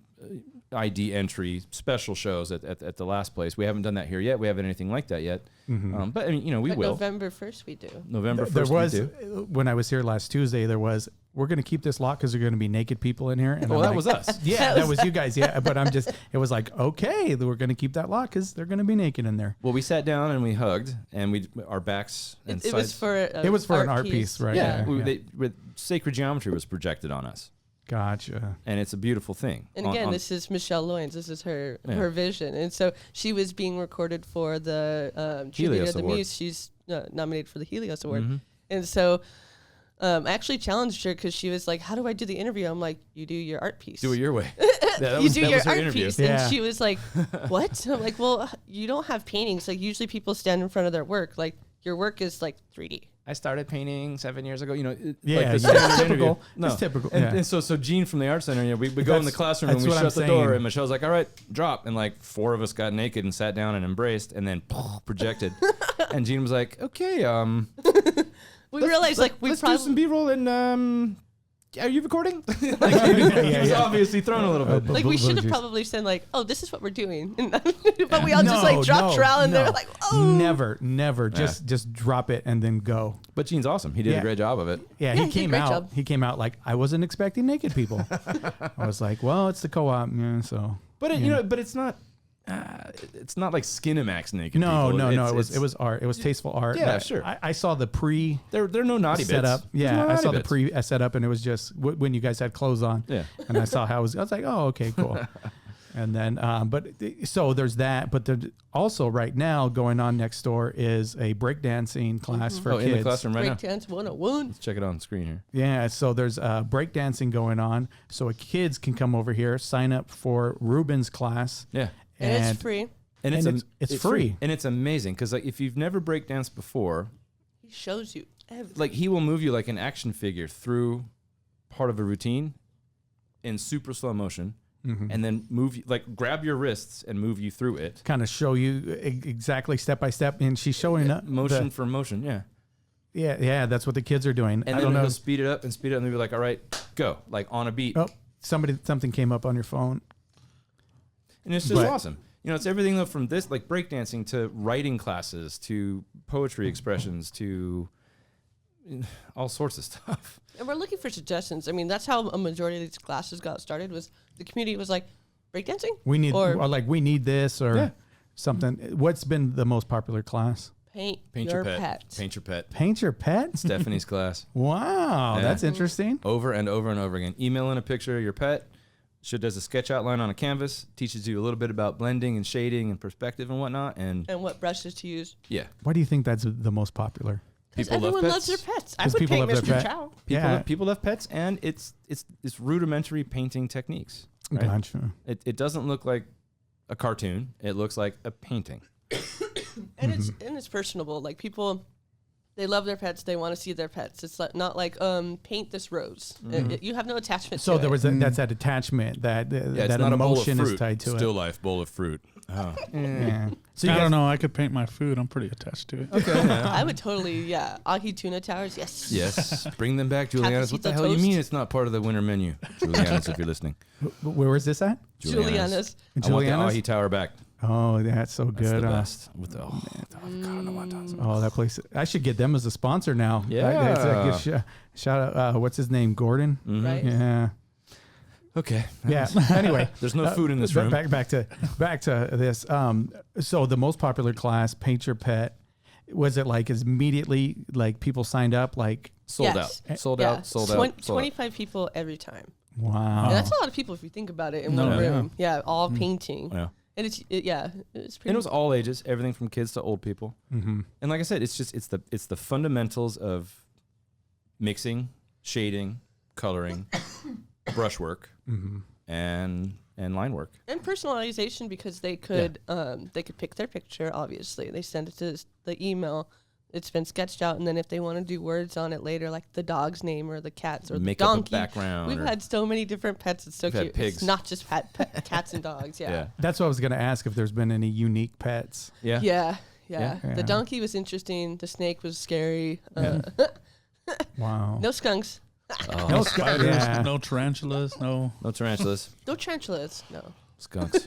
ID entry special shows at the last place. We haven't done that here yet. We haven't anything like that yet. But I mean, we But will. November 1st we do. November 1st There was, we do. when I was here last Tuesday, we're going to keep this locked because there are going to be naked people in here. And Well, I'm that like, was us. Yeah, that was you guys. Yeah, but it was like, okay, we're going to keep that locked because they're going to be naked in there. Well, we sat down and we hugged, and our backs and It was sides. for It was for an art piece, right? Yeah, Yeah. with sacred geometry was projected on us, Gotcha. and it's a beautiful thing. And again, this is Michelle Loynes. This is her vision, and so she was being recorded for the Tribute Helios of the Award. Muse. She's nominated for the Helios Award, Mm-hmm. and so I actually challenged her because she was like, "How do I do the interview?" I'm like, "You do your art piece. do it your way. You do your art interview. piece." Yeah. And she was like, "What?" I'm like, "Well, you don't have paintings. Like usually people stand in front of their work. Like your work is like 3D." I started painting 7 years ago. Yeah, like the yeah. standard It's interview. typical. No. It's typical. And, Yeah. and so Gene from the art center, we go in the That's- classroom and that's we what shut I'm the door, saying. and Michelle's like, "All right, drop," and like 4 of us got naked and sat down and embraced, and then projected. And Gene was like, "Okay, We realized like we let's do probably some B-roll and are you recording?" He was obviously thrown a little bit. like we should have Apologies. probably said like, "Oh, this is what we're doing," but we all just like No, dropped no, around and they're no. like, "Oh, Never. Just drop it and then go. But Gene's awesome. He did a Yeah. great job of it. Yeah, Yeah, he he did a came great out. job. He came out like I wasn't expecting naked people. I was like, well, it's the co-op, yeah, so. But but it's not. It's not like Skinamax naked. No, people. no. It was It's- art. It was tasteful art. Yeah, that- sure. I saw the pre There are no naughty bits. setup. There's Yeah, no I naughty saw the bits. pre setup, and it was just when you guys had clothes on. Yeah. And I saw how it was. I was like, oh, okay, cool. And then, so there's that. But also right now going on next door is a breakdancing class for kids. in the classroom right now. breakdance 101." Let's check it on screen here. Yeah, so there's breakdancing going on. So kids can come over here, sign up for Ruben's class. Yeah. And it's free. And it's free. And it's amazing because like if you've never breakdanced before, He shows you everything. like he will move you like an action figure through part of a routine in super slow motion, and then move you like grab your wrists and move you through it. Kind of show you exactly step by step, and she's showing up Motion for motion, yeah. Yeah, that's what the kids are doing. And I then don't know. he'll speed it up, and they'll be like, "All right, go!" Like on a beat, Oh, something came up on your phone. and it's just But- awesome. It's everything though from this like breakdancing to writing classes to poetry expressions to all sorts of stuff. And we're looking for suggestions. I mean, that's how a majority of these classes got started. Was the community was like, breakdancing? We need or we need this or Yeah. something. What's been the most popular class? paint Your pet. pet. Paint your pet. Paint your pet? Stephanie's class. Wow, Yeah. that's interesting. Over and over and over again. Email in a picture of your pet. She does a sketch outline on a canvas. Teaches you a little bit about blending and shading and perspective and whatnot. And And what brushes to use. yeah, Why do you think that's the most popular? Because People love everyone pets. loves their pets. I 'Cause would people paint love their Mr. pet. Chow. people love pets, and it's rudimentary painting techniques. Right? Gotcha. It doesn't look like a cartoon. It looks like a painting. And it's personable. Like people, they love their pets. They want to see their pets. It's like, not like paint this rose. You have no attachment. So to there it. was that's that attachment that Yeah, it's that not emotion a bowl of fruit. is tied to Still it. life bowl of fruit. Oh. Yeah. So you I guys, don't know. I could paint my food. I'm pretty attached to it. I would totally, ahi tuna towers. Yes. Yes, bring them back, Juliana's. What the Cafecito hell you toast. mean it's not part of the winter menu? Juliana's, if you're listening. where was this at? Juliana's. I want the Juliana's? ahi tower back. Oh, that's so That's good. the best. With the avocado and wontons. Oh, that place. I should get them as a sponsor now. Yeah. That's a good shout out. What's his name? Gordon? Right. Yeah. Okay. Yeah. Anyway. There's no food in this room. Back to this. So the most popular class, Paint Your Pet, was it like immediately like people signed up like Sold Yes. out. Sold Yeah. out. Sold out. 25 people every time. wow. And that's a lot of people if you think about it in No, one yeah. room. Yeah, all painting. Yeah. And it's And pretty. it was all ages, everything from kids to old people. Mm-hmm. And like I said, it's the fundamentals of mixing, shading, coloring, brushwork, Mm-hmm. and line work. And personalization because they could pick their picture. Obviously, they send it to the email. It's been sketched out, and then if they want to do words on it later, like the dog's name or the cat's or Make the up a donkey. background We've or- had so many different pets. It's so We've had cute. pigs. It's not just cats and dogs. Yeah. That's what I was going to ask if there's been any unique pets. Yeah. Yeah. Yeah. Yeah. The donkey was interesting. The snake was scary. Wow. No skunks. Oh, No Spiders, yeah. no tarantulas, no. no tarantulas. No tarantulas. No. Skunks.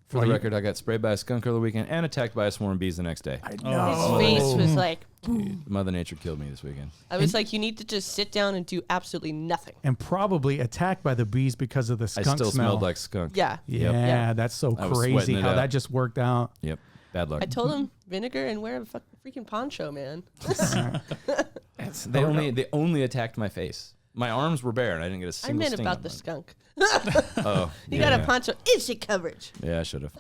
For the record, I got sprayed by a skunk over the weekend and attacked by a swarm of bees the next day. I know. His face was like, Dude, Mother Nature killed me this weekend. I was like, you need to just sit down and do absolutely nothing. And probably attacked by the bees because of the skunk I still smell. smelled like skunk. Yeah. Yeah, Yeah. that's so I was crazy sweating it how out. that just worked out. Yep. Bad luck. I told him vinegar and wear a freaking poncho, man. They only attacked my face. My arms were bare, and I didn't get a I single meant sting about on the mine. skunk. Oh, You got a poncho, instant coverage. Yeah, I should have.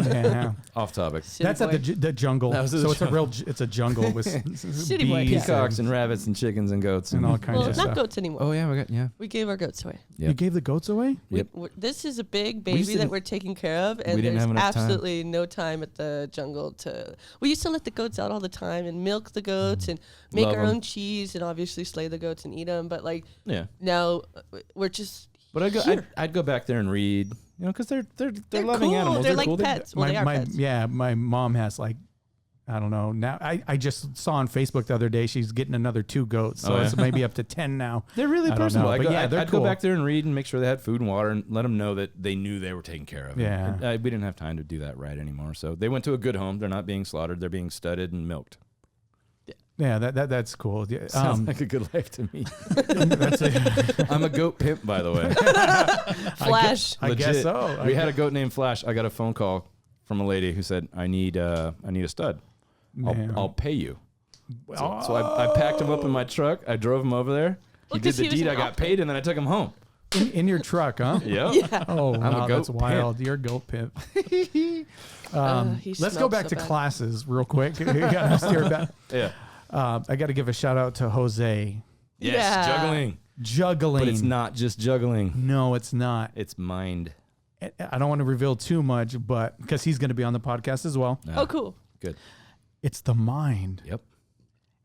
Yeah. Off topic. City That's boy. at the jungle. That was So the it's a jungle with City boy, bees yeah. Peacocks and rabbits and chickens and goats and all kinds Well, of not stuff. goats anymore. Oh yeah, We gave our goats away. Yep. You gave the goats away? Yep. This is a big used baby to that do- we're taking care of, We and didn't there's have enough time. absolutely no time at the jungle to. We used to let the goats out all the time and milk the goats and make Love our 'em. own cheese and obviously slay the goats and eat them. But like Yeah. now, we're just. But Here. I'd go back there and read, you know, because they're They're loving cool. animals. They're like cool. pets. Well, they are pets. Yeah, my mom has like, I don't know. Now I just saw on Facebook the other day she's getting another 2 goats, so Oh, yeah? it's maybe up to 10 now. They're really I don't personal. know, but yeah, they're I'd cool. go back there and read and make sure they had food and water and let them know that they knew they were taken care of. Yeah. And, we didn't have time to do that right anymore. So they went to a good home. They're not being slaughtered. They're being studded and milked. Yeah, that's cool. Yeah, Sounds like a good life to me. that's it. I'm a goat pimp, by the way. Flash. I guess Legit. so. We had a goat named Flash. I got a phone call from a lady who said, I need a stud. Man. I'll pay you. So, Oh. so I packed him up in my truck. I drove him over there. He Well, did 'cause the he was deed. an I got outfit. paid, and then I took him home. in your truck, huh? Yep. Yeah. Oh, a wow, goat that's wild. You're a goat pimp. He Let's go smelled back so to bad. classes real quick. We gotta steer back. Yeah. I got to give a shout out to Jose. Yes, Yeah. juggling. Juggling. But it's not just juggling. No, it's not. It's mind. I don't want to reveal too much, but because he's going to be on the podcast as well. Oh, cool. Good. It's the mind, Yep.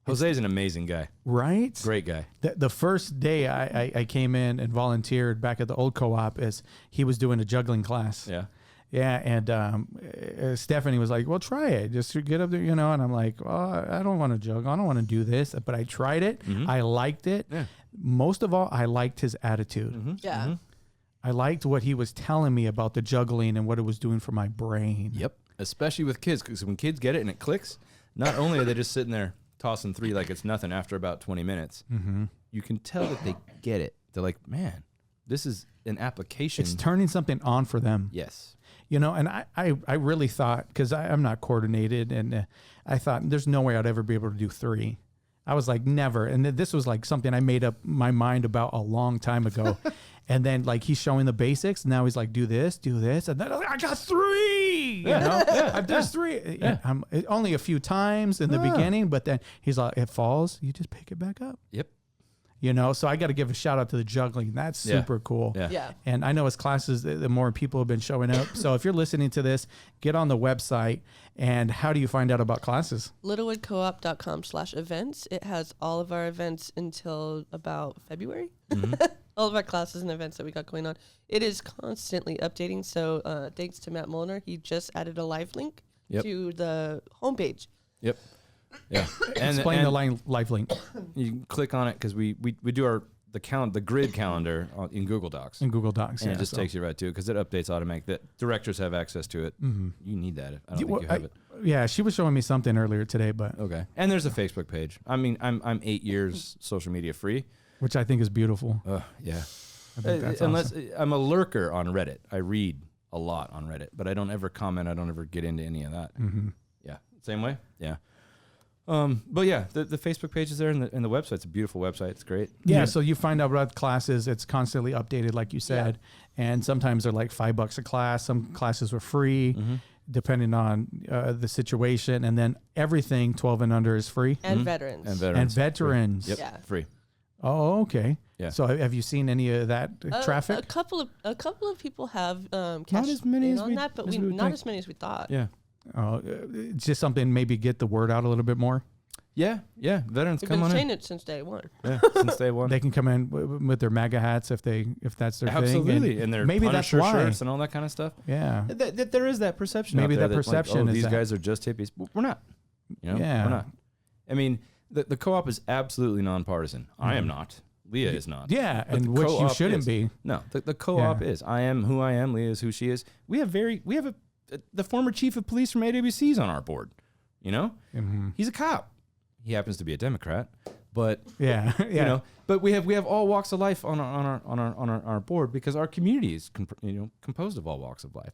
Jose's an amazing guy. right? Great guy. The first day I came in and volunteered back at the old co-op is he was doing a juggling class. Yeah. Yeah, and Stephanie was like, "Well, try it. Just get up there, you know." And I'm like, "Oh, I don't want to juggle. I don't want to do this." But I tried it. Mhm. I liked it. Yeah. Most of all, I liked his attitude. Mm-hmm. Yeah. I liked what he was telling me about the juggling and what it was doing for my brain. Yep. Especially with kids, because when kids get it and it clicks, not only are they just sitting there tossing 3 like it's nothing after about 20 minutes, you can tell that they get it. They're like, man, this is an application. It's turning something on for them. Yes. You know, and I really thought, because I'm not coordinated, and I thought there's no way I'd ever be able to do 3. I was like, never. And this was like something I made up my mind about a long time ago. And then like he's showing the basics. Now he's like, do this. And then I was like, I got 3. You know, I've done 3. Yeah. Only a few times in the beginning, but then he's like, it falls. You just pick it back up. Yep. You know, so I got to give a shout out to the juggling. That's Yeah. super cool. Yeah. Yeah. And I know his classes, the more people have been showing up. So if you're listening to this, get on the website. And how do you find out about classes? littlewoodcoop.com/events. It has all of our events until about February. All of our classes and events that we got going on. It is constantly updating. So thanks to Matt Molnar, he just added a live link Yep. to the homepage. Yep. Yeah. Explain the live link You can click on it because we do the grid calendar in Google Docs. in Google Docs. And it just takes you right to it because it updates automatic. That directors have access to it. You need that. I don't think you have it. Yeah, she was showing me something earlier today, but Okay. And there's a Facebook page. I mean, I'm 8 years social media free. which I think is beautiful. Yeah. I think that's Unless awesome. I'm a lurker on Reddit. I read a lot on Reddit, but I don't ever comment. I don't ever get into any of that. Yeah. Same way. Yeah. But yeah, the Facebook page is there and the website's a beautiful website. It's great. Yeah, so you find out about classes. It's constantly updated, like you said, and sometimes they're like $5 a class. Some classes were free, depending on the situation, and then everything 12 and under is free. And veterans. And veterans. And veterans. Yep. Yeah. Free. Oh, okay. Yeah. So have you seen any of that traffic? A couple of people have cashed as many in as on we- that, but as we would not think. as many as we thought. Yeah. It's just something maybe get the word out a little bit more. Yeah. Yeah. Veterans We've come been on saying in. it since day one. Yeah. Since day one. They can come in with their MAGA hats if that's their thing. Absolutely. And their maybe that's Punisher why. shirts and all that kind of stuff. Yeah. There is that perception. Maybe out there that like, perception is these that. guys are just hippies. Well, we're not. You know, Yeah. we're not. I mean, the co-op is absolutely nonpartisan. I am not. Leah is not. Yeah, But and the which you co-op shouldn't is. be. No, the co-op Yeah. is. I am who I am. Leah is who she is. We have the former chief of police from AWC's on our board. You know, he's a cop. He happens to be a Democrat, but Yeah, yeah. you know. But we have all walks of life on our board because our community is composed of all walks of life.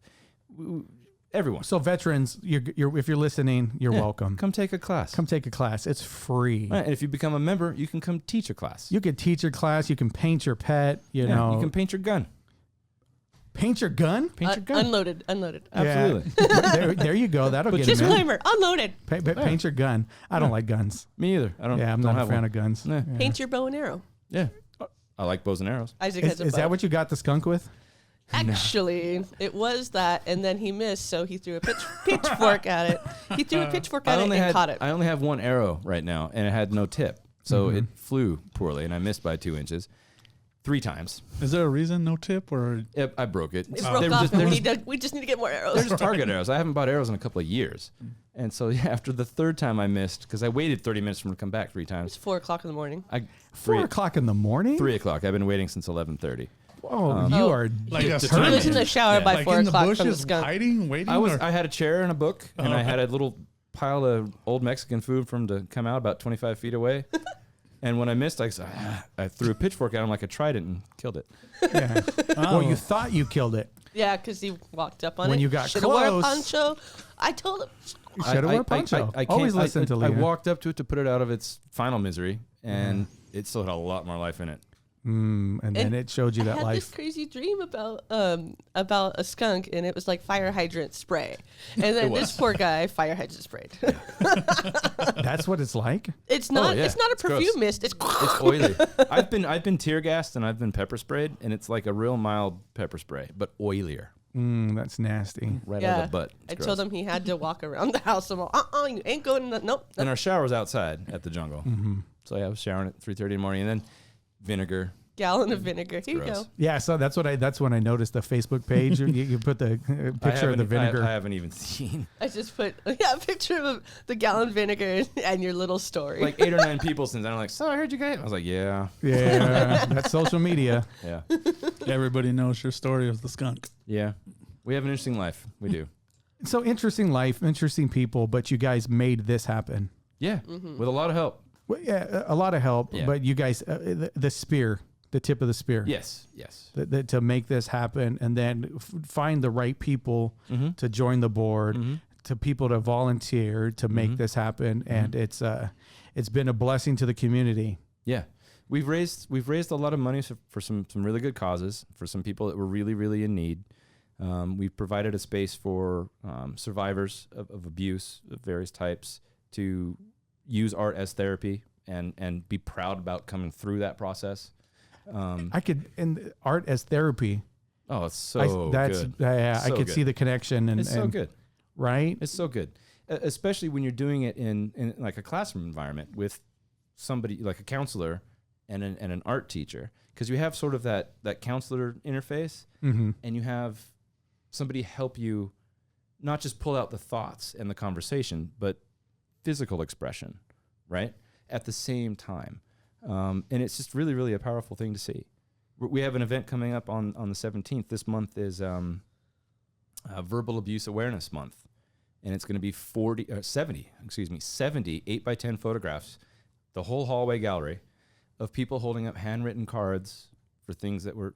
Everyone. So veterans, if you're listening, you're welcome. Come take a class. Come take a class. It's free. Right, and if you become a member, you can come teach a class. You can teach your class. You can paint your pet. You know, you can paint your gun. paint your gun. Paint your gun. Unloaded. Absolutely. Yeah. there you go. That'll get him in. Disclaimer, unloaded. Paint your gun. I don't like guns. Me either. I don't. Yeah, I'm don't not a have fan one. of guns. Yeah. Yeah. Paint your bow and arrow. Yeah. I like bows and arrows. Isaac Is, has a is bow. that what you got the skunk with? Actually, it was that, and then he missed, so he threw a pitchfork at it. He threw a pitchfork at it and caught it. I only have one arrow right now, and it had no tip, so it flew poorly, and I missed by 2 inches, 3 times. Is there a reason no tip or? Yep, I broke it. It broke off, and we just need to get more arrows. They're just target arrows. I haven't bought arrows in a couple of years, and so after the 3rd time I missed, because I waited 30 minutes for him to come back 3 times. It's 4 o'clock in the morning. 4 o'clock in the morning. 3 o'clock. I've been waiting since 11:30. Oh, you are Like a He was in tournament. the shower by Like 4 in the o'clock from the bushes, skunk. hiding, waiting. I had a chair and a book, and I had a little pile of old Mexican food for him to come out about 25 feet away. And when I missed, I threw a pitchfork at him like I tried it and killed it. Yeah. Well, you thought you killed it. Yeah, because he walked up on it. When you got Shoulda wore a close. poncho. I told him. You should have worn a poncho. I Always listen to I Leah. walked up to it to put it out of its final misery, and it still had a lot more life in it. And then it showed you I that had this life. crazy dream about a skunk, and it was like fire hydrant spray. And then this poor guy fire hydrant sprayed. That's what it's like. It's not. yeah. It's not a It's gross. perfume mist. It's It's oily. I've been tear gassed and I've been pepper sprayed, and it's like a real mild pepper spray, but oilier, That's nasty. right out of the butt. I It's told gross. him he had to walk around the house. I'm all, you ain't going. Nope. And our shower was outside at the jungle, so yeah, I was showering at 3:30 in the morning, and then vinegar. Gallon of vinegar. Here you gross. go. Yeah, so that's when I noticed the Facebook page. you put the picture of the vinegar. I haven't even seen. I just put a picture of the gallon vinegar and your little story. Like 8 or 9 people since then. I'm like, so I heard you guys. I was like, yeah, Yeah, that's social media. yeah, Everybody knows your story of the skunk. yeah. We have an interesting life. We do. So interesting life, interesting people, but you guys made this happen. Yeah, with a lot of help. Well, yeah, a lot of help, Yeah. but you guys, the spear, the tip of the spear. Yes. To make this happen, and then find the right people to join the board, to people to volunteer to make this happen, and it's been a blessing to the community. Yeah. We've raised a lot of money for some really good causes, for some people that were really, really in need. We've provided a space for survivors of abuse of various types to use art as therapy and be proud about coming through that process. And art as therapy. Oh, it's so good. Yeah, So I could good. see the connection, and It's so good. right? It's so good, especially when you're doing it in like a classroom environment with somebody like a counselor and an art teacher, because you have sort of that counselor interface, and you have somebody help you not just pull out the thoughts and the conversation, but physical expression, right, at the same time. And it's just really, really a powerful thing to see. We have an event coming up on the 17th. This month is Verbal Abuse Awareness Month. And it's going to be 70 8x10 photographs, the whole hallway gallery of people holding up handwritten cards for things that were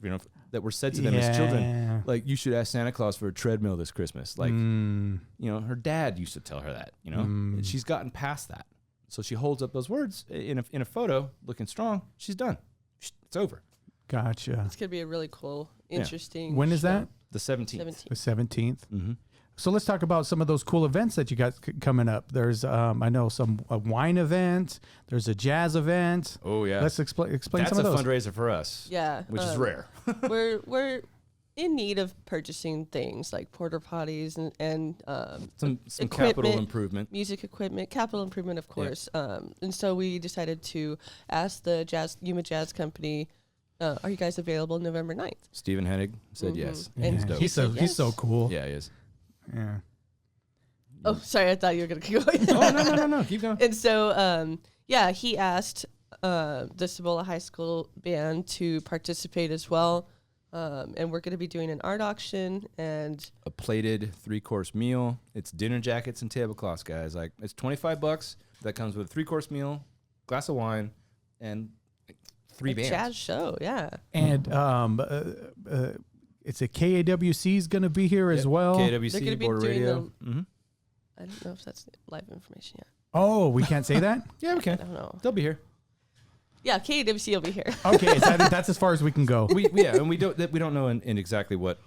said to them as children. Like, you should ask Santa Claus for a treadmill this Christmas. Like, her dad used to tell her that, And she's gotten past that. So she holds up those words in a photo, looking strong. She's done. It's over. Gotcha. It's gonna be a really cool, interesting. When is show. that? The 17th. The 17th. Mm-hmm. So let's talk about some of those cool events that you got coming up. There's, I know, a wine event. There's a jazz event. Oh, yeah. Let's explain That's some of those. a fundraiser for us. Yeah, Which is rare. we're in need of purchasing things like porta potties and Some equipment, capital improvement. music equipment, capital improvement, of course. And so we decided to ask the Yuma Jazz Company, are you guys available November 9th? Stephen Hennig said yes. And He's dope. He's so cool. Yeah, he is. Yeah. Oh, sorry, I thought you were going to keep going. Oh, no. Keep going. And so, he asked the Cibola High School band to participate as well. And we're going to be doing an art auction and a plated 3-course meal. It's dinner jackets and tablecloths, guys. Like, it's $25. That comes with a 3-course meal, glass of wine, and 3 bands. jazz show, yeah. And it's a KAWC is going to be here as well. They're KWC, gonna be Border doing Radio. I don't know if that's live information yet. Oh, we can't say that? Yeah, we I can. don't know. They'll be here. Yeah, KWC will be here. Okay, that's as far as we can go. And we don't know in exactly what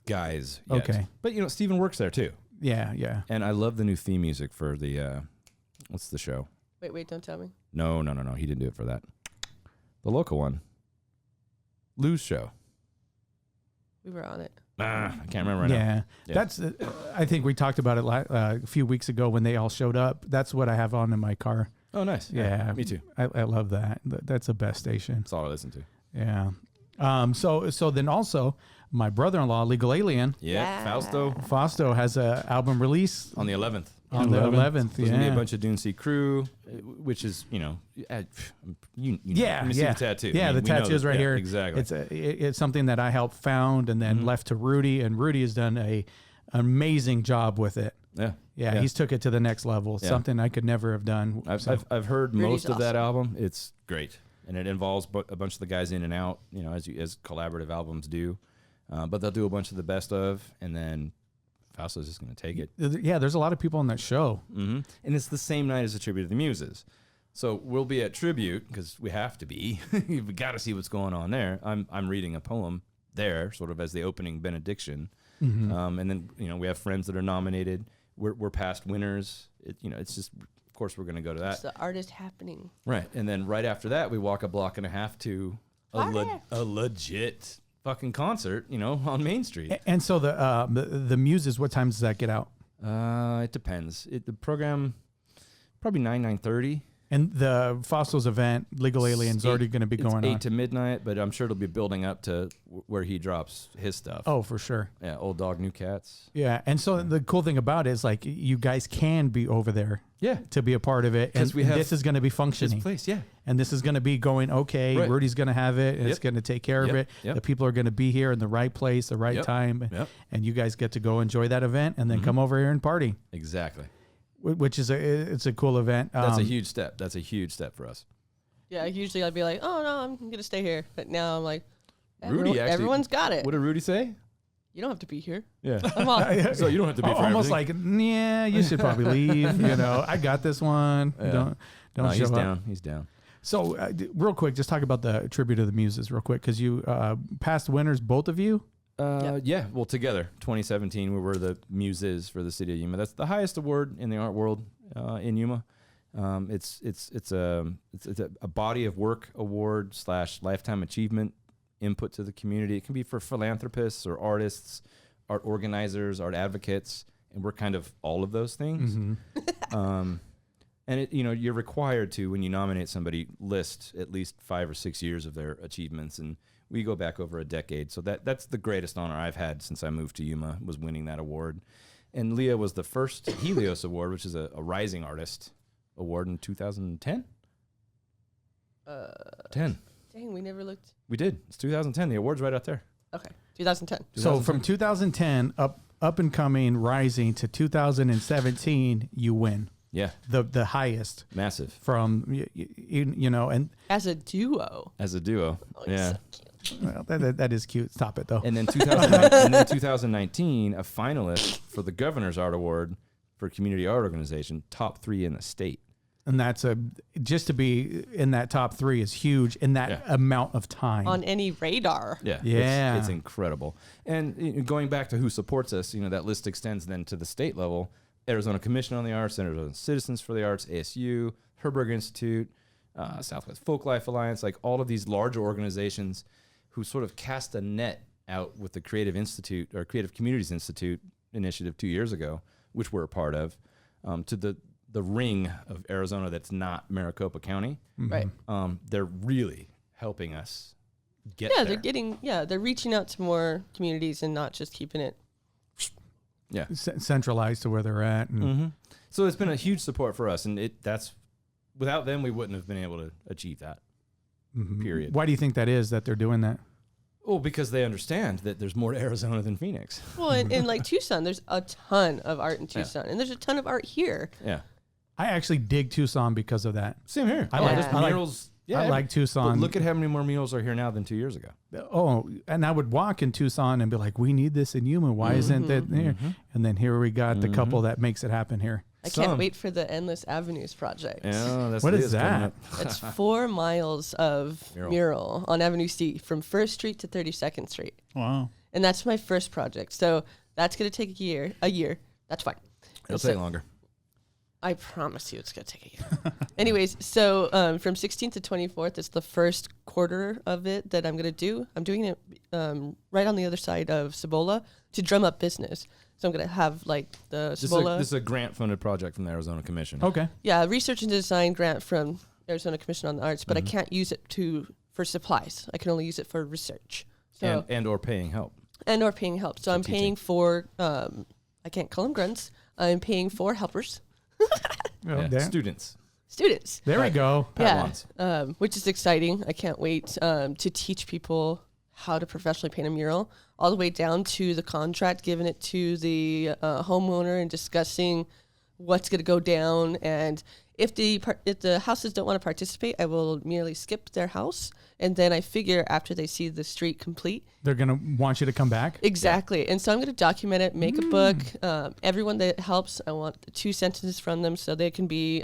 guys yet. Okay. But, Steven works there, too. Yeah. And I love the new theme music for the, what's the show? Wait, don't tell me. No. He didn't do it for that. The local one. Lou's show. We were on it. I can't remember right now. Yeah. That's. I think we talked about it a few weeks ago when they all showed up. That's what I have on in my car. Oh, nice. Yeah, me too. I love that. That's the best station. That's all I listen to. Yeah. So then also my brother-in-law, Legal Alien, Yeah. Fausto has a album release On the 11th. on the 11th. There's gonna be a Yeah. bunch of Dune Sea crew, which is you know, Yeah, let me see yeah. the tattoo. Yeah, the we know tattoo's that- right yeah, here. Exactly. It's something that I helped found and then left to Rudy, and Rudy has done a amazing job with it. Yeah. He's took it to the next level. Yeah. Something I could never have done. I've heard Rudy's most of that awesome. album. It's great, and it involves a bunch of the guys in and out. As collaborative albums do. But they'll do a bunch of the best of, and then Fausto's just going to take it. Yeah, there's a lot of people on that show. Mm-hmm. And it's the same night as the Tribute to the Muses. So we'll be at Tribute because we have to be. We got to see what's going on there. I'm reading a poem there, sort of as the opening benediction. And then we have friends that are nominated. We're past winners. It's just, of course, we're going to go to that. It's the artist happening. Right, and then right after that, we walk a block and a half to a legit fucking concert, on Main Street. And so the Muses, what time does that get out? It depends. The program probably 9:30. And the Fausto's event, Legal Alien's already going to be going on. 8 to midnight, but I'm sure it'll be building up to where he drops his stuff. Oh, for sure. Yeah, Old Dog, New Cats. Yeah, and so the cool thing about it is like you guys can be over there. Yeah. To be a part of it, and this is going to be functioning. His place, yeah. And this is going to be going okay. Right. Rudy's going to have it, and it's going to take care of it. Yep. The people are going to be here in the right place, the right time, and you guys get to go enjoy that event, and then come over here and party. Exactly. Which is it's a cool event. That's a huge step. That's a huge step for us. Yeah, usually I'd be like, oh, no, I'm going to stay here. But now I'm like, Everyone's got it. What did Rudy say? You don't have to be here. Yeah. I'm off. So you don't have to be for almost everything? like, yeah, you should probably leave. I got this one. Yeah. Don't No, show he's up. down. He's down. So real quick, just talk about the Tribute to the Muses real quick, because you past winners, both of you. Yeah. Well, together, 2017, we were the Muses for the city of Yuma. That's the highest award in the art world in Yuma. It's a body of work award / lifetime achievement input to the community. It can be for philanthropists or artists, art organizers, art advocates, and we're kind of all of those things. And you're required to, when you nominate somebody, list at least 5 or 6 years of their achievements, and we go back over a decade. So that's the greatest honor I've had since I moved to Yuma, was winning that award. And Lia was the first Helios Award, which is a rising artist award, in 2010. 10. Dang, we never looked. We did. It's 2010. The award's right out there. Okay, 2010. So from 2010 up and coming, rising to 2017, you win. Yeah. The highest Massive. from and As a duo. As a duo. Oh, Yeah. so cute. well, that is cute. Stop it though. And then 2019, a finalist for the Governor's Art Award for Community Art Organization, top 3 in the state. And that's just to be in that top 3 is huge in that amount of time. On any radar. Yeah. It's incredible. And going back to who supports us, that list extends then to the state level. Arizona Commission on the Arts, Arizona Citizens for the Arts, ASU, Herberg Institute, Southwest Folklife Alliance, like all of these larger organizations who sort of cast a net out with the Creative Institute or Creative Communities Institute initiative 2 years ago, which we're a part of, to the ring of Arizona that's not Maricopa County. Right. They're really helping us get there. They're reaching out to more communities and not just keeping it. Centralized to where they're at. And So it's been a huge support for us, and without them, we wouldn't have been able to achieve that. Period. Why do you think that is that they're doing that? Well, because they understand that there's more to Arizona than Phoenix. Well, in like Tucson, there's a ton of art in Tucson, and there's a ton of art here. Yeah. I actually dig Tucson because of that. Same here. I like There's murals. I like Tucson. But look at how many more murals are here now than 2 years ago. Oh, and I would walk in Tucson and be like, we need this in Yuma. Why isn't that there? And then here we got the couple that makes it happen here. I can't wait for the Endless Avenues project. Yeah, that's what is that? It's 4 miles of mural on Avenue C from 1st Street to 32nd Street. Wow. And that's my first project. So that's going to take a year. That's fine. It'll take longer. I promise you it's going to take a year. Anyways, so from 16th to 24th, it's the first quarter of it that I'm going to do. I'm doing it right on the other side of Cibola to drum up business. So I'm going to have like the Cibola. This is a grant-funded project from the Arizona Commission. Okay. Yeah, research and design grant from Arizona Commission on the Arts, but I can't use it for supplies. I can only use it for research. So And or paying help. And or paying help. So I'm paying for, I can't call them grunts. I'm paying for helpers. Students. There we go. Padawans. Which is exciting. I can't wait to teach people how to professionally paint a mural, all the way down to the contract, giving it to the homeowner and discussing what's going to go down. And if the houses don't want to participate, I will merely skip their house. And then I figure after they see the street complete, they're going to want you to come back. Exactly. Yeah. And so I'm going to document it, make a book. Everyone that helps, I want 2 sentences from them so they can be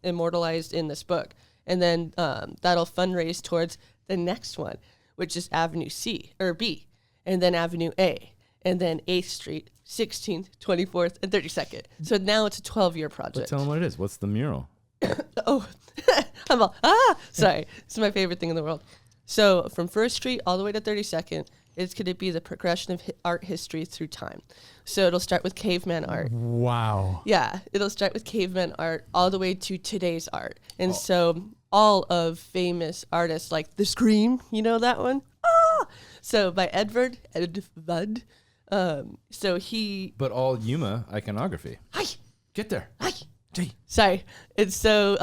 immortalized in this book. And then that'll fundraise towards the next one, which is Avenue C or B, and then Avenue A, and then 8th Street, 16th, 24th, and 32nd. So now it's a 12-year project. But tell them what it is. What's the mural? Oh, I'm all, sorry. This is my favorite thing in the world. So from 1st Street all the way to 32nd, it's going to be the progression of art history through time. So it'll start with caveman art. Wow. Yeah, it'll start with caveman art all the way to today's art. And so all of famous artists like The Scream, you know that one? So by Edvard. So he... But all Yuma iconography. Hi. Get there. Hi. Sorry. And so,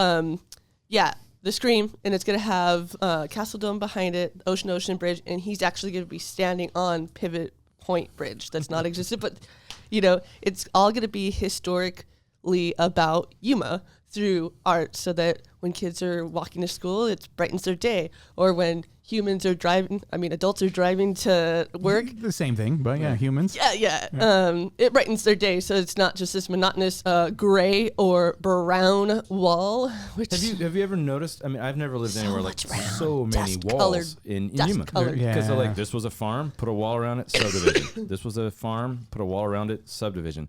The Scream, and it's going to have Castle Dome behind it, Ocean Bridge, and he's actually going to be standing on Pivot Point Bridge that's not existed, but, it's all going to be historically about Yuma through art so that when kids are walking to school, it brightens their day. Or when adults are driving to work. The same thing, but humans. Yeah. It brightens their day, so it's not just this monotonous gray or brown wall. Which have you ever noticed? I mean, I've never lived anywhere like brown, so many walls in Yuma. Because they're like, this was a farm, put a wall around it, subdivision. This was a farm, put a wall around it, subdivision.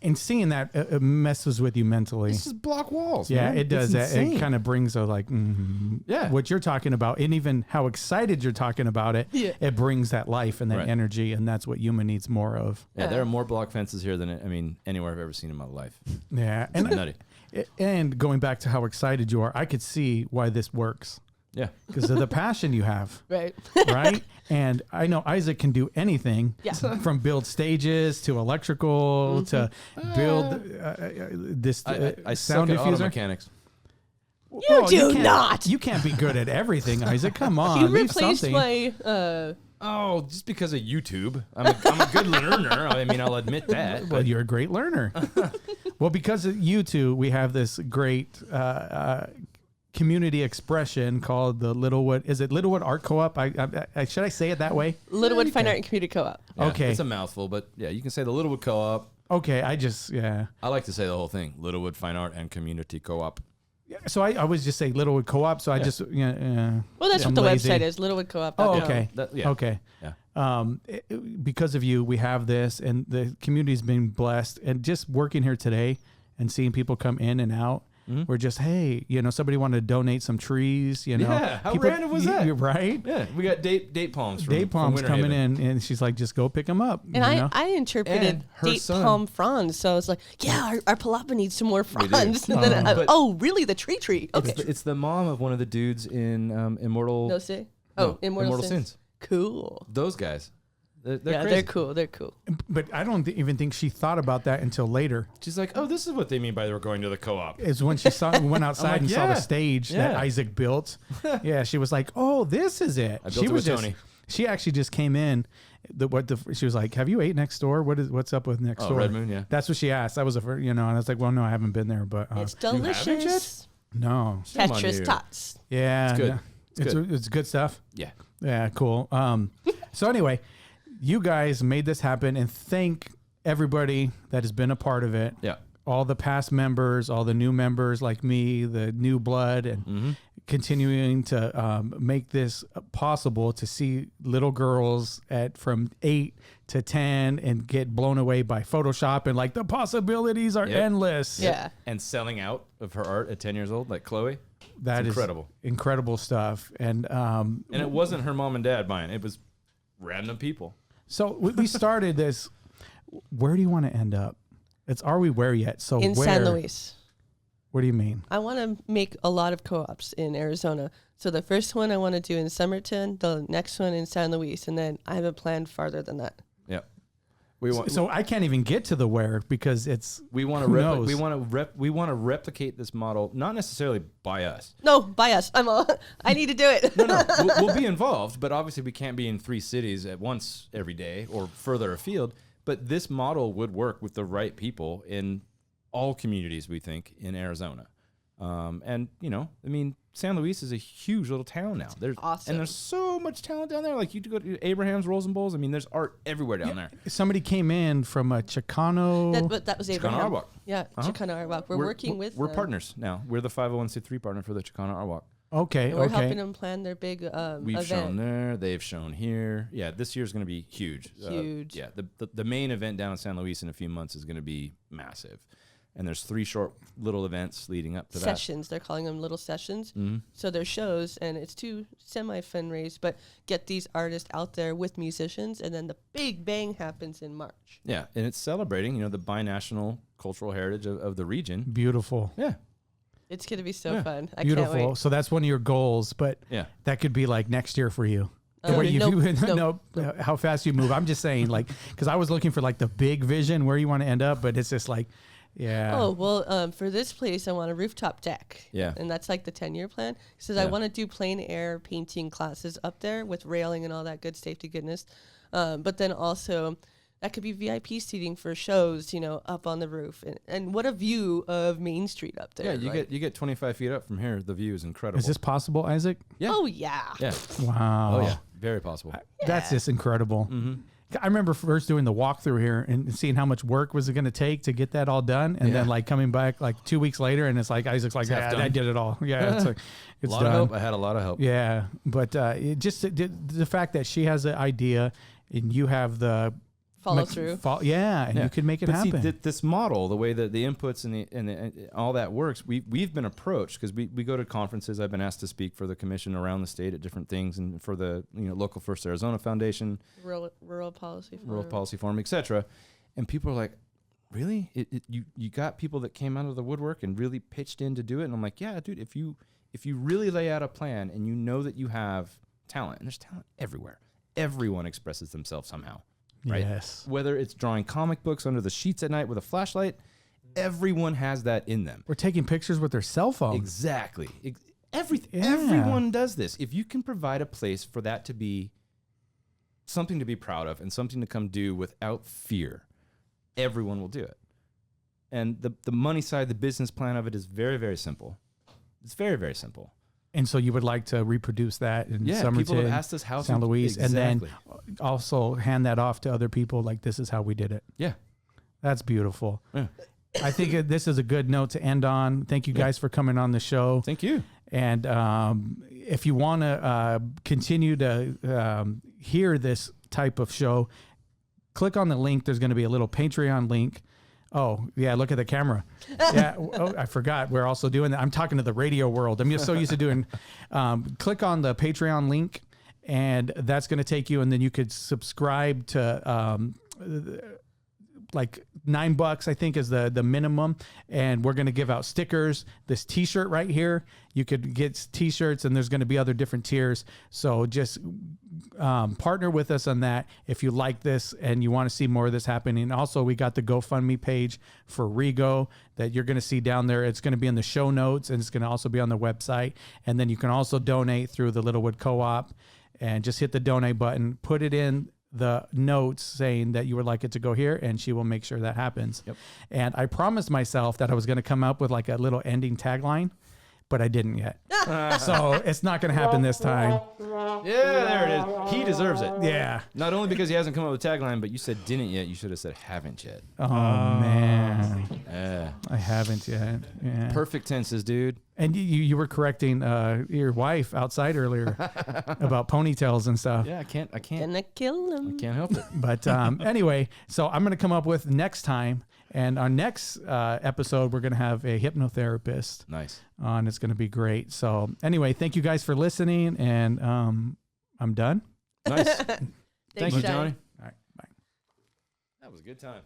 And seeing that it messes with you mentally. This is block walls. Yeah, man. it does. It kind of brings a what you're talking about, and even how excited you're talking about it. Yeah. It brings that life and that energy, and that's what Yuma needs more of. Yeah, there are more block fences here than anywhere I've ever seen in my life. Yeah, and nutty. And going back to how excited you are, I could see why this works. Yeah, because of the passion you have. Right. Right. And I know Isaac can do anything from build stages to electrical to build this I sound suck at auto diffuser. Mechanics. You do not. You can't be good at everything, Isaac. Come on. You leave replaced something. my. Just because of YouTube. I'm a good learner. I'll admit that. Well, you're a great learner. Well, because of you two, we have this great community expression called the Littlewood. Is it Littlewood Art Co-op? Should I say it that way? Littlewood Fine Art and Community Co-op. Yeah, okay. It's a mouthful, but you can say the Littlewood Co-op. Okay, I like to say the whole thing. Littlewood Fine Art and Community Co-op. So I always just say Littlewood Co-op. So I just well, that's I'm what the lazy. website is. Littlewood Co-op. Oh, okay. Okay. Yeah. Because of you, we have this, and the community's been blessed. And just working here today and seeing people come in and out, we're just, hey, somebody wanted to donate some trees. Yeah. How random was that? You're right. Yeah. We got date palms. Date palms coming in, and she's like, just go pick them up. And I interpreted date palm fronds, so I was like, our palapa needs some more fronds. And then, really, the tree? Okay. It's the mom of one of the dudes in Immortal. Immortal Sins. Sins. Cool. Those guys. They're yeah, crazy. they're cool. They're cool. But I don't even think she thought about that until later. She's like, oh, this is what they mean by they're going to the co-op. Is when she went outside like, and saw the yeah, stage that yeah. Isaac built. Yeah, she was like, "Oh, this is it." I built She it was with just. Tony. She actually just came in. She was like, "Have you ate next door? What's up with next Oh, door?" Red Moon, yeah. That's what she asked. That was the first, and I was like, "Well, no, I haven't been there, but It's haven't yet? delicious. no, Shame on Tetris you. tots. yeah, It's good. no. It's good. It's good stuff. Yeah. Yeah, cool. So anyway, you guys made this happen, and thank everybody that has been a part of it. Yeah. All the past members, all the new members like me, the new blood, and continuing to make this possible to see little girls from 8 to 10 and get blown away by Photoshop, and like the possibilities are Yep. endless. Yeah. And selling out of her art at 10 years old, like Chloe. That is incredible. incredible stuff. And And it wasn't her mom and dad buying it. It was random people. so we started this. Where do you want to end up? Are we where yet? So In where? San Luis. What do you mean? I want to make a lot of co-ops in Arizona. So the first one I want to do in Somerton, the next one in San Luis, and then I haven't planned farther than that. Yeah. We want So I can't even get to the where because it's we want who to knows? we want to replicate this model, not necessarily by us. No, by us. I need to do it. No, we'll be involved, but obviously we can't be in 3 cities at once every day or further afield. But this model would work with the right people in all communities, we think, in Arizona. And, San Luis is a huge little town now. There's awesome. And there's so much talent down there. Like, you go to Abraham's Rolls and Bowls. I mean, there's art everywhere down there. somebody came in from a Chicano. That was Chicano Abraham. Artwalk. Yeah, Chicano Artwalk. We're working with We're them. partners now. We're the 501c3 partner for the Chicano Artwalk. Okay, And we're helping okay. them plan their big We've event. shown there. They've shown here. Yeah, this year's going to be huge. Huge. Yeah, the main event down in San Luis in a few months is going to be massive. And there's 3 short little events leading up to Sessions. They're calling them little sessions. that. Mm-hmm. So they're shows, and it's 2 semi-fundraise, but get these artists out there with musicians, and then the big bang happens in March. Yeah, and it's celebrating, the binational cultural heritage of the region. Beautiful. Yeah, It's going to be so Yeah. fun. I can't Beautiful. wait. So that's one of your goals, but yeah. that could be like next year for you. The Uh, way you nope. how fast you move. I'm just saying, like, because I was looking for like the big vision where you want to end up, but it's just like, yeah. Oh, well, for this place, I want a rooftop deck. Yeah. And that's like the 10-year plan. He says, I want to do plein air painting classes up there with railing and all that good safety goodness. But then also, that could be VIP seating for shows, up on the roof. And what a view of Main Street up there. Yeah, you get 25 feet up from here. The view is incredible. Is this possible, Isaac? Yeah. Oh, yeah. Yeah. Wow. Oh, yeah. Very possible. That's just incredible. Mm-hmm. I remember first doing the walkthrough here and seeing how much work was it going to take to get that all done, and then like coming back like 2 weeks later, and it's like Isaac's like, half yeah, done. I did it all. Yeah, it's like it's A lot done. of help. I had a lot of help. Yeah, but the fact that she has an idea and you have the Follow through. and you can make it but happen. See, this model, the way that the inputs and all that works, we've been approached because we go to conferences. I've been asked to speak for the commission around the state at different things, and for the local First Arizona Foundation, Rural Policy Forum. Rural Policy Forum, etc. And people are like, "Really? You got people that came out of the woodwork and really pitched in to do it?" And I'm like, "Yeah, dude. If you really lay out a plan and you know that you have talent, and there's talent everywhere, everyone expresses themselves somehow." Right? Yes. Whether it's drawing comic books under the sheets at night with a flashlight, everyone has that in them. We're taking pictures with their cell phone. Exactly. Everything. Yeah. Everyone does this. If you can provide a place for that to be something to be proud of and something to come do without fear, everyone will do it. And the money side, the business plan of it is very, very simple. It's very, very simple. And so you would like to reproduce that in Yeah, Somerton, people have asked us how San to- Luis, exactly. and then also hand that off to other people. Like, this is how we did it. Yeah. That's beautiful. Yeah. I think this is a good note to end on. Thank you guys for coming on the show. Thank you. And if you want to continue to hear this type of show, click on the link. There's going to be a little Patreon link. Oh, yeah, look at the camera. Yeah, oh, I forgot. We're also doing that. I'm talking to the radio world. I'm just so used to doing, click on the Patreon link, and that's going to take you, and then you could subscribe to like $9, I think, is the minimum. And we're going to give out stickers. This T-shirt right here, you could get T-shirts, and there's going to be other different tiers. So just partner with us on that if you like this and you want to see more of this happening. Also, we got the GoFundMe page for Rigo that you're going to see down there. It's going to be in the show notes, and it's going to also be on the website. And then you can also donate through the Littlewood Co-op, and just hit the donate button, put it in the notes saying that you would like it to go here, and she will make sure that happens. Yep. And I promised myself that I was going to come up with like a little ending tagline, but I didn't yet. So it's not going to happen this time. Yeah, there it is. He deserves it. Yeah. Not only because he hasn't come up with a tagline, but you said didn't yet. You should have said haven't yet. Oh, man. Yeah. I haven't yet. Yeah. Perfect tenses, dude. And you were correcting your wife outside earlier about ponytails and stuff. Yeah, I can't. Gonna kill him. I can't help it. But anyway, so I'm going to come up with next time. And our next episode, we're going to have a hypnotherapist. Nice. On. It's going to be great. So anyway, thank you guys for listening. And I'm done. Nice. Thanks, Thank you, Johnny. All right. Bye. That was a good time.